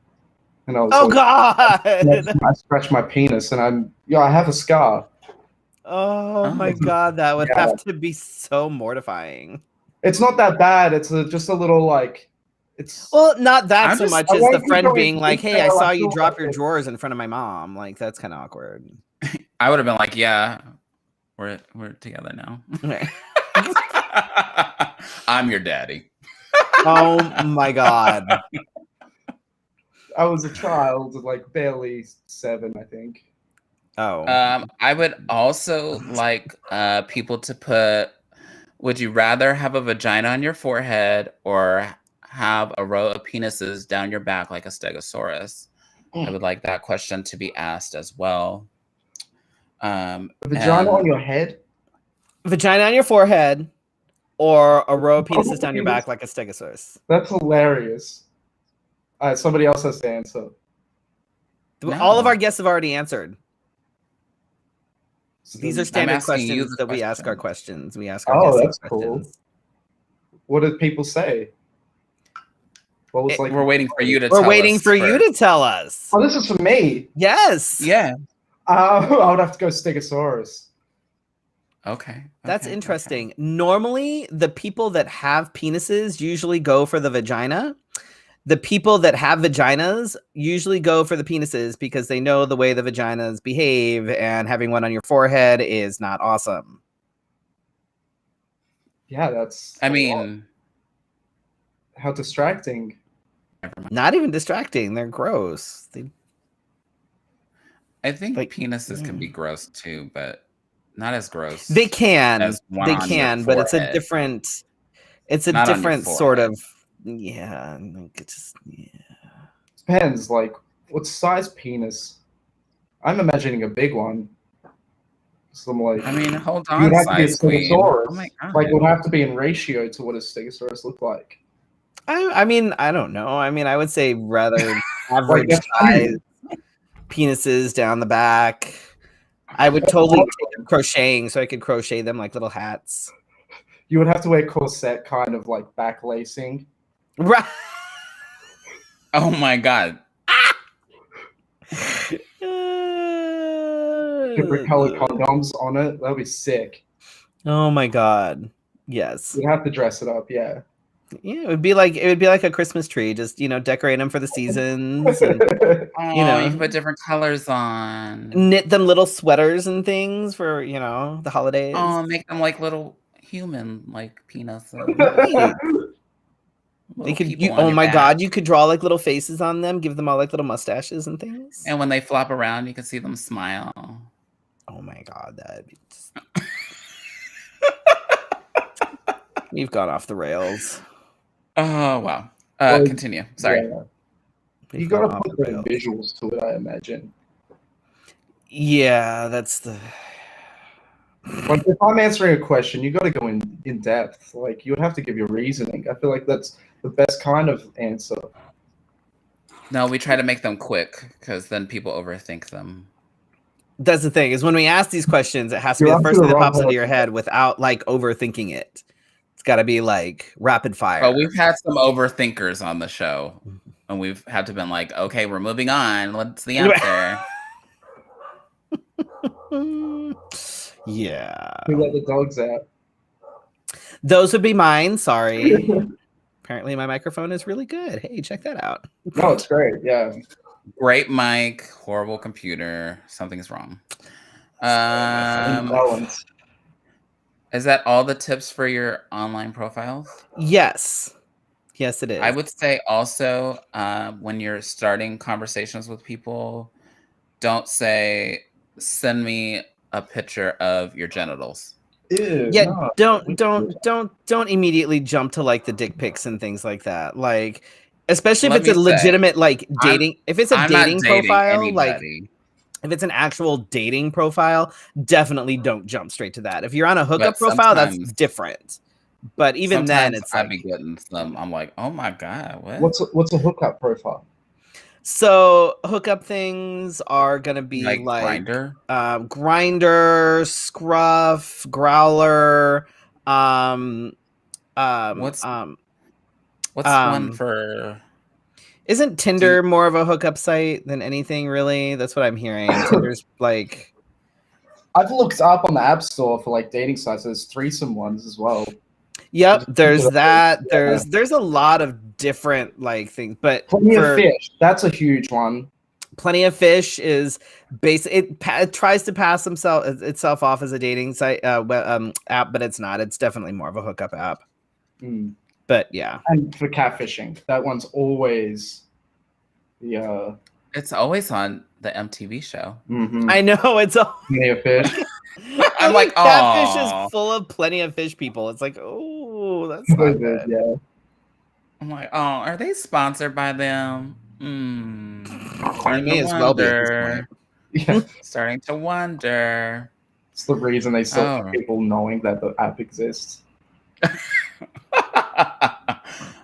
And I was God! I scratched my penis, and I have a scar. Oh my God, that would have to be so mortifying. It's not that bad. It's just a little it's. Well, not that so much as the friend being like, "Hey, I saw you drop your drawers in front of my mom." Like, that's kind of awkward. I would have been like, "Yeah, we're together now. I'm your daddy." Oh my God. I was a child, like barely 7, I think. Oh. I would also like people to put, would you rather have a vagina on your forehead or have a row of penises down your back like a stegosaurus? I would like that question to be asked as well. A vagina on your head? Vagina on your forehead or a row of penises down your back like a stegosaurus. That's hilarious. All right, somebody else has to answer. No. All of our guests have already answered. These are standard questions that we ask our questions. We ask our guests that's questions. Cool. What did people say? What was we're waiting for you to tell us. We're waiting for you to tell us. Oh, this is for me? Yes. Yeah. I would have to go Stegosaurus. Okay. That's interesting. Normally, the people that have penises usually go for the vagina. The people that have vaginas usually go for the penises because they know the way the vaginas behave, and having one on your forehead is not awesome. Yeah, that's... I mean... How distracting. Not even distracting. They're gross. I think penises can be gross too, but not as gross. They can. But it's a different... It's a different sort of... Yeah, it just depends. Like, what size penis? I'm imagining a big one. So I'm like, I mean, hold on, you'd have to be a Stegosaurus. Oh my God. Like, it would have to be in ratio to what a Stegosaurus looked like. I mean, I don't know. I mean, I would say rather average size penises down the back. I would totally take crocheting so I could crochet them like little hats. You would have to wear corset, kind of like back lacing. Right. Oh my God. Different colored condoms on it. That would be sick. Oh my God. Yes. You'd have to dress it up, yeah. Yeah, it would be like a Christmas tree. Just decorate them for the seasons. And, you can put different colors on. Knit them little sweaters and things for the holidays. Oh, make them like little human like penises. They could. Oh my God! You could draw like little faces on them. Give them all like little mustaches and things. And when they flop around, you can see them smile. Oh my God! That'd be. We've gone off the rails. Oh wow! Continue. Sorry. Yeah. You gotta put the visuals to it, I imagine. Yeah, that's the. Like, if I'm answering a question, you got to go in depth. Like, you would have to give your reasoning. I feel like that's the best kind of answer. No, we try to make them quick because then people overthink them. That's the thing, is when we ask these questions, it has to be the first thing that pops into your head without like overthinking it. It's got to be like rapid fire. Oh, we've had some overthinkers on the show, and we've had to been like, okay, we're moving on. What's the answer? Yeah. We let the dogs out. Those would be mine. Sorry. Apparently my microphone is really good. Hey, check that out. No, it's great. Yeah. Great mic, horrible computer. Something's wrong. Is that all the tips for your online profiles? Yes. Yes, it is. I would say also when you're starting conversations with people, don't say, send me a picture of your genitals. Ew, yeah, no. don't immediately jump to like the dick pics and things like that. Like, especially if it's a legitimate like dating. If it's a dating profile, like If it's an actual dating profile, definitely don't jump straight to that. If you're on a hookup But profile, that's sometimes- different. But even then, Sometimes it's I like be getting some. I'm like, oh my god, what? What's a hookup profile? so hookup things are gonna be like Grinder? Grinder, Scruff, Growler, What's um, one for? isn't Tinder more of a hookup site than anything really? That's what I'm hearing. Tinder's like I've looked up on the App Store for like dating sites. There's threesome ones as well. Yep, there's Yeah. that. There's a lot of different like things, but Plenty of for Fish. That's a huge one. Plenty of Fish is it tries to pass itself off as a dating site app, but it's not. It's definitely more of a hookup app. Mm. But yeah, And for catfishing, that one's always the It's always on the MTV show. I know it's all. Plenty of Fish. I'm like, Catfish oh. is full of Plenty of Fish people. It's like, oh, that's not good. Yeah. I'm like, oh, are they sponsored by them? They may as well be at this wonder. Yeah. Starting to wonder. It's the reason they still Oh. people knowing that the app exists.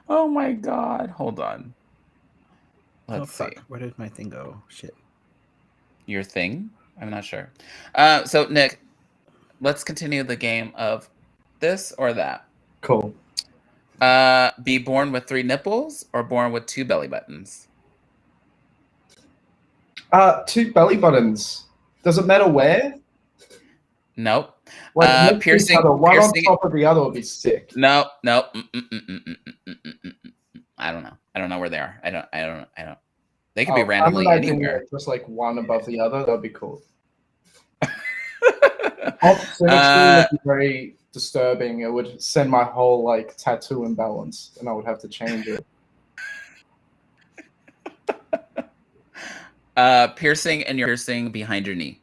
Oh my god! Hold on. Let's see. Where did my thing go? Shit. Your thing? I'm not sure. So Nick, let's continue the game of this or that. Cool. Be born with 3 nipples or born with 2 belly buttons? 2 belly buttons. Does it matter where? Nope. Like next to each Piercing. other, one Piercing. on top of the other would be sick. No. I don't know. I don't know where they are. I don't. They could be randomly I'm imagining anywhere. it just like one above the other. That'd be cool. Symmetry would be very disturbing. It would send my whole like tattoo imbalance, and I would have to change it. Piercing and your piercing behind your knee.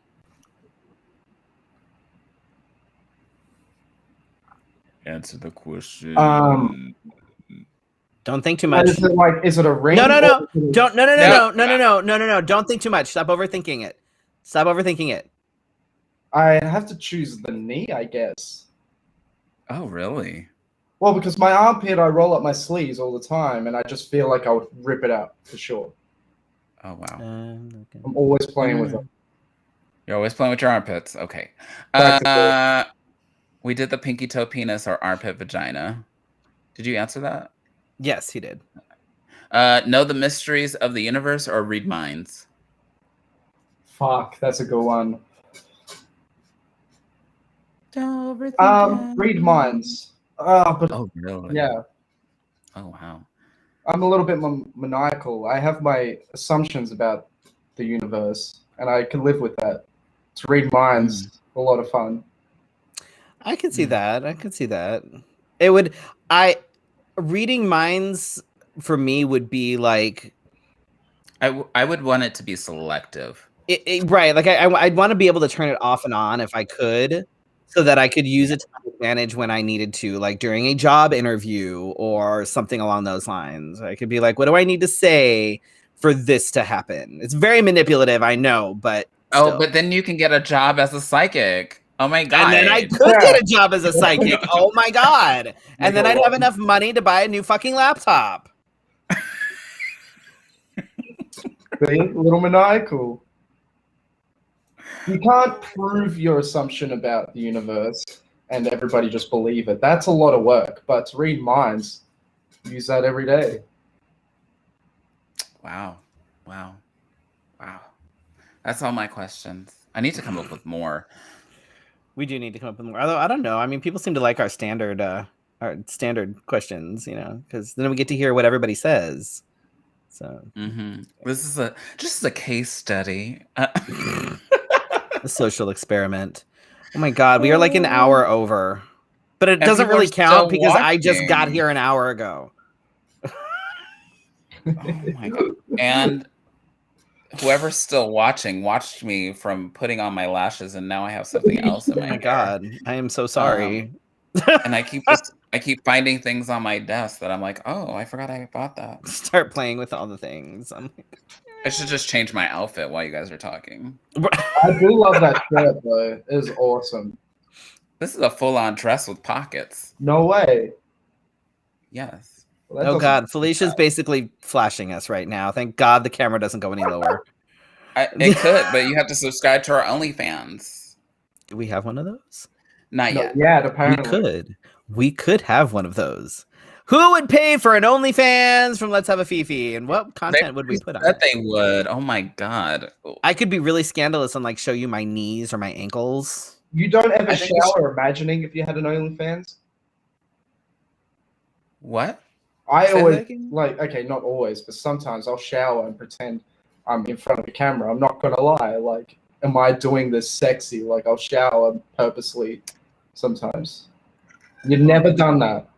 Answer the question. Don't think too much. Is it a ring? No. or- Don't no. Don't think too much. Stop overthinking it. I have to choose the knee, I guess. Oh, really? Well, because my armpit, I roll up my sleeves all the time, and I just feel like I would rip it out for sure. Oh, wow. Okay. I'm always playing with them. You're always playing with your armpits. Okay. Practical. We did the pinky toe penis or armpit vagina. Did you answer that? Yes, he did. Know the mysteries of the universe or read minds? Fuck, that's a good one. Read minds. But Oh, really? yeah, Oh, wow. I'm a little bit maniacal. I have my assumptions about the universe, and I can live with that. To read minds, a lot of fun. I can see that. Reading minds for me would be like I would want it to be selective. right. Like I'd want to be able to turn it off and on if I could, so that I could use it to my advantage when I needed to, like during a job interview or something along those lines. I could be like, what do I need to say for this to happen? It's very manipulative, I know, but still. But then you can get a job as a psychic. Oh my god. And then I could get a job as a psychic. Oh my god. And then I'd have enough money to buy a new fucking laptop. Being a little maniacal. You can't prove your assumption about the universe and everybody just believe it. That's a lot of work. But to read minds, use that every day. Wow. That's all my questions. I need to come up with more. We do need to come up with more. Although I don't know. I mean, people seem to like our standard questions, because then we get to hear what everybody says. So This is just a case study. a social experiment. Oh my god, we are like an hour over, but it doesn't really count because I just got here an hour ago. Oh my god! And whoever's still watching watched me from putting on my lashes, and now I have something else in my hair. God, I am so sorry. And I keep finding things on my desk that I'm like, oh, I forgot I bought that. Start playing with all the things. I'm like, I should just change my outfit while you guys are talking. I do love that shirt though. It is awesome. This is a full-on dress with pockets. No way. Yes. Well, that Oh doesn't- God, Felicia's basically flashing us right now. Thank God the camera doesn't go any lower. It could, but you have to subscribe to our OnlyFans. Do we have one of those? Not No, yet. yeah, We apparently. We could have one of those. Who would pay for an OnlyFans from Let's Have a Fifi? And what content would we put on Bet it? they would. Oh my god. I could be really scandalous and like show you my knees or my ankles. You don't ever I think we shower imagining if you had an OnlyFans? What? I Say that always again? like okay, not always, but sometimes I'll shower and pretend I'm in front of a camera. I'm not gonna lie. Like, am I doing this sexy? Like, I'll shower purposely sometimes. You've never done that.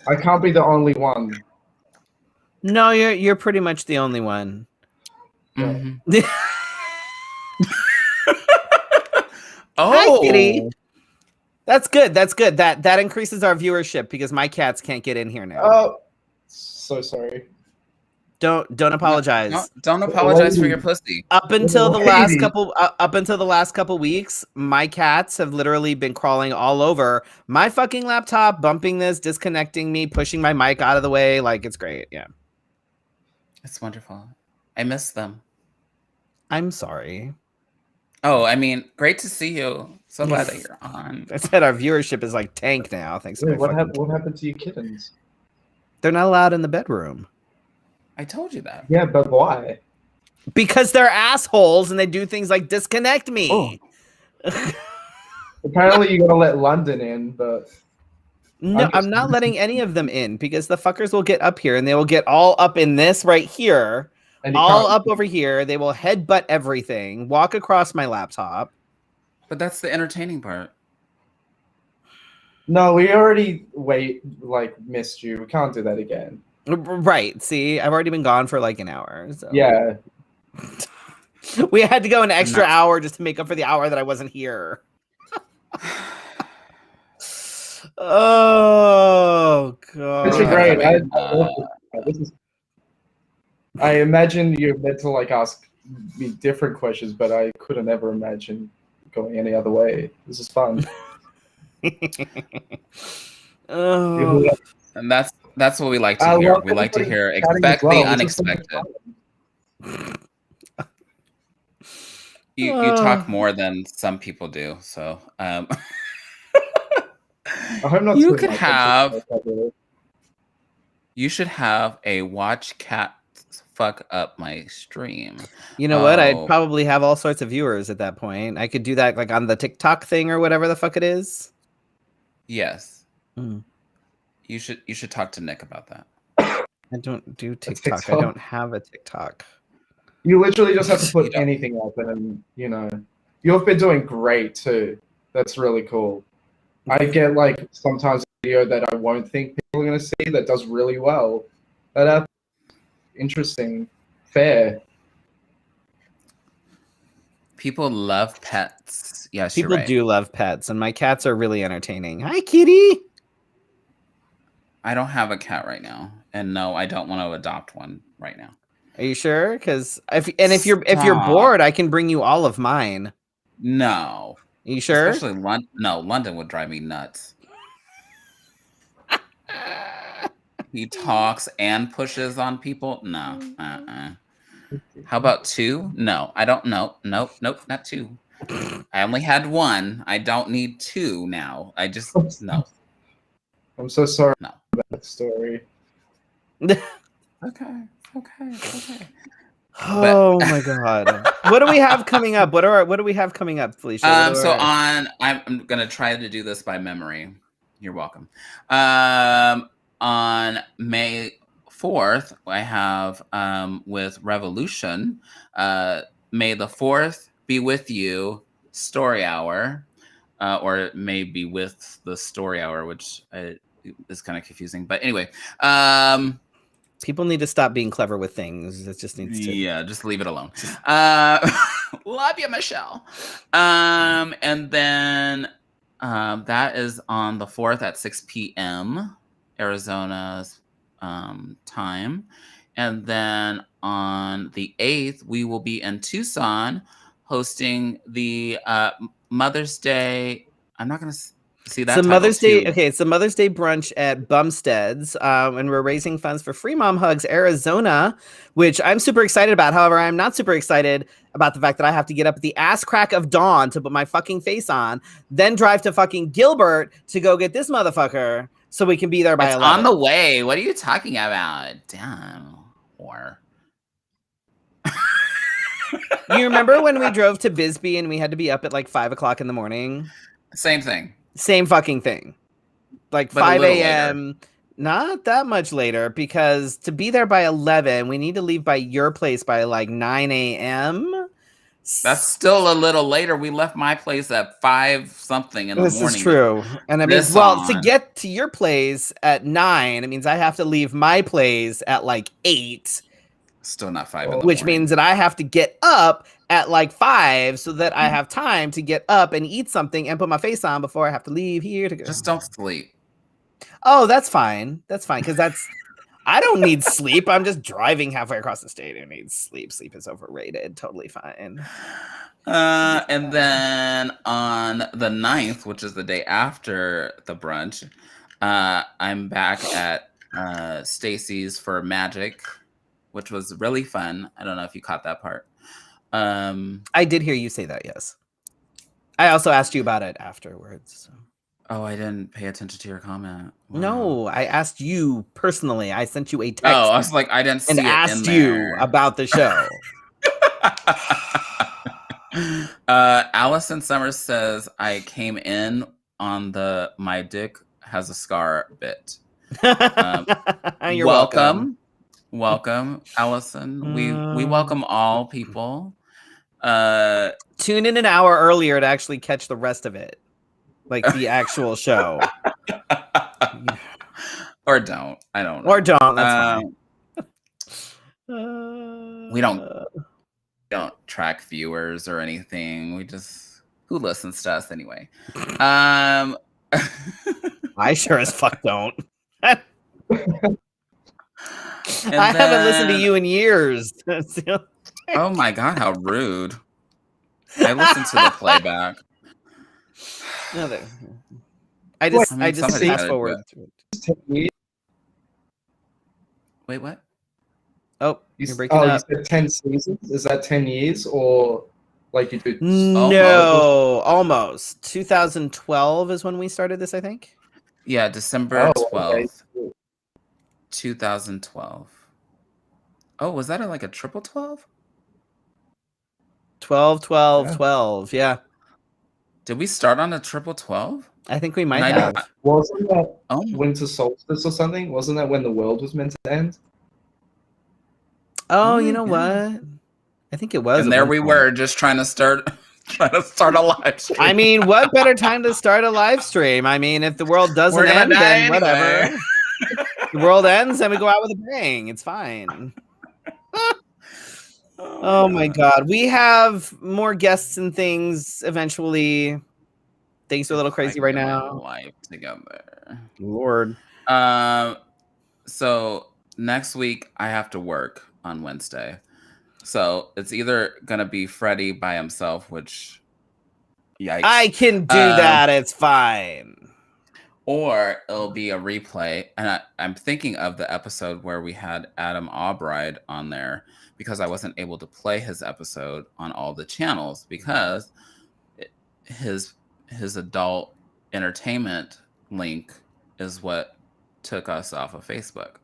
I can't be the only one. No, you're pretty much the only one. Mhm. Hi, Oh, kitty. That's good. That's good. That increases our viewership because my cats can't get in here now. Oh, so sorry. Don't apologize. Don't apologize for your pussy. Up until the Lady. last couple weeks, my cats have literally been crawling all over my fucking laptop, bumping this, disconnecting me, pushing my mic out of the way. Like, it's great. Yeah. It's wonderful. I miss them. I'm sorry. Oh, I mean, great to see you. So glad that you're on. I said our viewership is like tanked now. Thanks to Wait, my what, fucking- what happened to your kittens? They're not allowed in the bedroom I told you that. Yeah, but why? because they're assholes and they do things like disconnect me. Oh. Apparently, you're gonna let London in, but No, I'm not letting any of them in because the fuckers will get up here and they will get all up in this right here, and you all can't- up over here. They will headbutt everything, walk across my laptop. But that's the entertaining part. No, we already missed you. We can't do that again. Right. See, I've already been gone for like an hour. So. Yeah. We had to go an extra hour just to make up for the hour that I wasn't here. Oh god. This is great. I Uh, love this. I imagine you're meant to like ask me different questions, but I couldn't ever imagine going any other way. This is fun. Oh. And that's what we like to I hear. love We like to everybody hear chatting as expect well. the This is unexpected. fun. You talk more than some people do. So I hope not. You too could much. have- you should have a watch cat fuck up my stream. You know what? I'd Oh. probably have all sorts of viewers at that point. I could do that like on the TikTok thing or whatever the fuck it is. Yes. Mm. You should talk to Nick about that. I don't do TikTok. I TikTok. don't have a TikTok. You literally just have to You put don't. anything up, and you've been doing great too. That's really cool. I get like sometimes a video that I won't think people are gonna see that does really well. That's interesting, fair. People love pets. Yes, People you're right. do love pets, and my cats are really entertaining. Hi, kitty. I don't have a cat right now, and no, I don't want to adopt one right now. Are you sure? Because if you're Stop. bored, I can bring you all of mine. No, Are you sure? especially London. No, London would drive me nuts. He talks and pushes on people. No. How about two? No, I don't know. Nope, not two. I only had one. I don't need two now. I just no. I'm so sorry No. about that story. Okay. Oh my god! What do we have coming up? What do we have coming up, Felicia? What do So our- I'm gonna try to do this by memory. You're welcome. On May 4th, I have with Revolution, May the 4th be with you, story hour, or it may be with the story hour, which is kind of confusing. But anyway, people need to stop being clever with things. It just needs to. yeah, just leave it alone. Love you, Michelle. And then that is on the 4th at 6 p.m. Arizona's time. And then on the 8th, we will be in Tucson hosting the Mother's Day. I'm not going to see that Some title Mother's Day. too. Okay, it's a Mother's Day brunch at Bumstead's, and we're raising funds for Free Mom Hugs Arizona, which I'm super excited about. However, I'm not super excited about the fact that I have to get up at the ass crack of dawn to put my fucking face on, then drive to fucking Gilbert to go get this motherfucker so we can be there by It's 11. on the way. What are you talking about? Damn. Or You remember when we drove to Bisbee and we had to be up at like 5 o'clock in the morning? same thing. Same fucking thing. Like But a 5 little a.m. Not that much later, because to be there by 11, we need to leave by your place by like 9 a.m. That's still a little later. We left my place at 5 something in the morning. This is true. And I mean, This well, to on. get to your place at 9, it means I have to leave my place at like 8, Still not 5 in the which morning. means that I have to get up at like 5 so that I have time to get up and eat something and put my face on before I have to leave here to go. Just don't sleep. Oh, that's fine. That's fine, because I don't need sleep. I'm just driving halfway across the state. Who needs sleep? Sleep is overrated. Totally fine. And then on the 9th, which is the day after the brunch, I'm back at Stacy's for Magic, which was really fun. I don't know if you caught that part. I did hear you say that, yes. I also asked you about it afterwards. So. Oh, I didn't pay attention to your comment. Wow. No, I asked you personally. I sent you a text. Oh, I was like, I didn't see and it asked in you there. about the show. Allison Summers says I came in on the my dick has a scar bit. You're welcome. Welcome, Allison. We welcome all people. Tune in an hour earlier to actually catch the rest of it, like the actual show. Or don't. I don't know. Or don't. That's fine. We don't track viewers or anything. We just who listens to us anyway. I sure as fuck don't. I haven't listened to you in years. Oh my god, how rude! I listened to the playback. No, I just somebody fast had forward it. through it. Wait, what? Oh, you're breaking up. You said 10 seasons? Is that 10 years or like you do? No, almost. 2012 is when we started this, I think. Yeah, December 12th, okay. 2012. Oh, was that like a triple 12? 12, 12, 12. Yeah. Did we start on a triple 12? I think we might have. Wasn't that Oh. winter solstice or something? Wasn't that when the world was meant to end? Oh, you know what? I think it was. And there we were, just trying to start a live stream. I mean, what better time to start a live stream? I mean, if the world doesn't end, then whatever. The world ends, and we go out with a bang. It's fine. Oh my god, we have more guests and things eventually. Things are a little crazy right now. Life together, Lord. So next week I have to work on Wednesday, so it's either gonna be Freddy by himself, which yikes. I can do that. It's fine. Or it'll be a replay, and I'm thinking of the episode where we had Adam Albright on there, because I wasn't able to play his episode on all the channels because his adult entertainment link is what took us off of Facebook.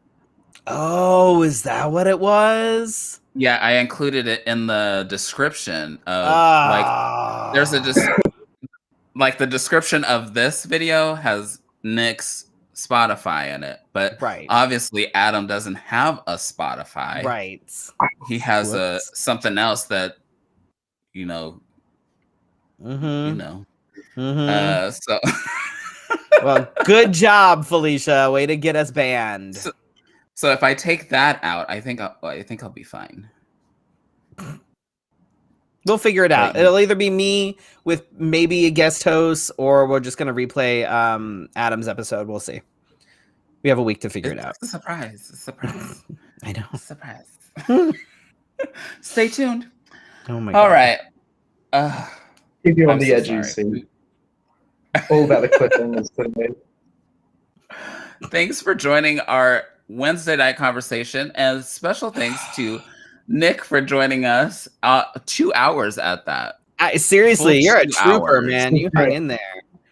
Oh, is that what it was? Yeah, I included it in the description of like there's like the description of this video has Nick's Spotify in it, but obviously Adam doesn't have a Spotify. Right. He has something else that so well, good job, Felicia. Way to get us banned. So if I take that out, I think I'll be fine. We'll figure it out. It'll either be me with maybe a guest host, or we're just gonna replay Adam's episode. We'll see. We have a week to figure it out. It's a surprise. I know. Surprise. Stay tuned. Oh my All god. right. Keep you on I'm the so edge, you sorry. see. All about the cliffhangers today. Thanks for joining our Wednesday night conversation, and special thanks to Nick for joining us. 2 hours at that. Seriously, Full you're a 2 trooper, hours. man. You hung in there.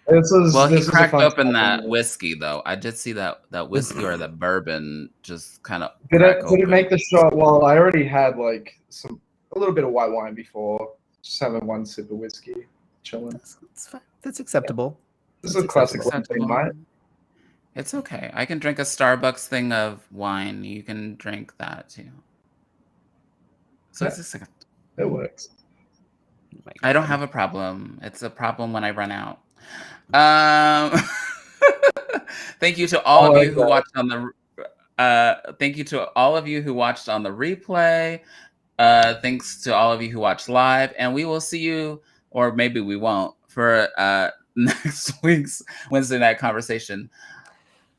Well, he This was a cracked fun open time. that whiskey, though. I did see that whiskey or that bourbon just kind of Did crack it open. make the shot? Well, I already had like a little bit of white wine before. Just having one sip of whiskey, chilling. That's fine. That's acceptable. This is a classic Wednesday Acceptable. night. It's okay. I can drink a Starbucks thing of wine. You can drink that too. So Yeah. it's just like It works. Oh my I don't God. have a problem. It's a problem when I run out. Thank you to all of you who watched on the. Thank you to all of you who watched on the replay. Thanks to all of you who watched live, and we will see you, or maybe we won't, for next week's Wednesday night conversation.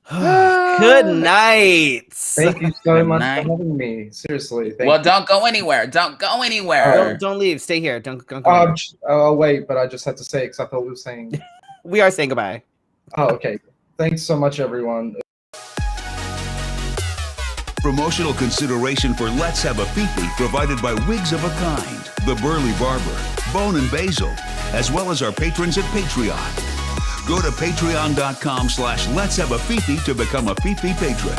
Good night. Thank you so Good much night. for having me. Seriously. Thank Well, you. don't go anywhere. Don't go anywhere. Don't leave. Stay here. Don't go anywhere. I'll wait, but I just had to say it because I thought we were saying. We are saying goodbye. Oh, okay. Thanks so much, everyone. Promotional consideration for Let's Have a Fefe provided by Wigs of a Kind, The Burly Barber, Bone and Basil, as well as our patrons at Patreon. Go to patreon.com/Let's Have a Fefe to become a Fefe patron.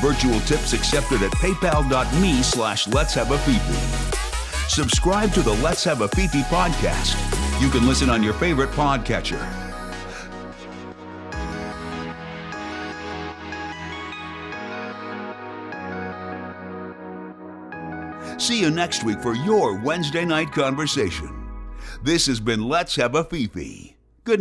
Virtual tips accepted at paypal.me/Let's Have a Fefe. Subscribe to the Let's Have a Fefe podcast. You can listen on your favorite podcatcher. See you next week for your Wednesday night conversation. This has been Let's Have a Fefe.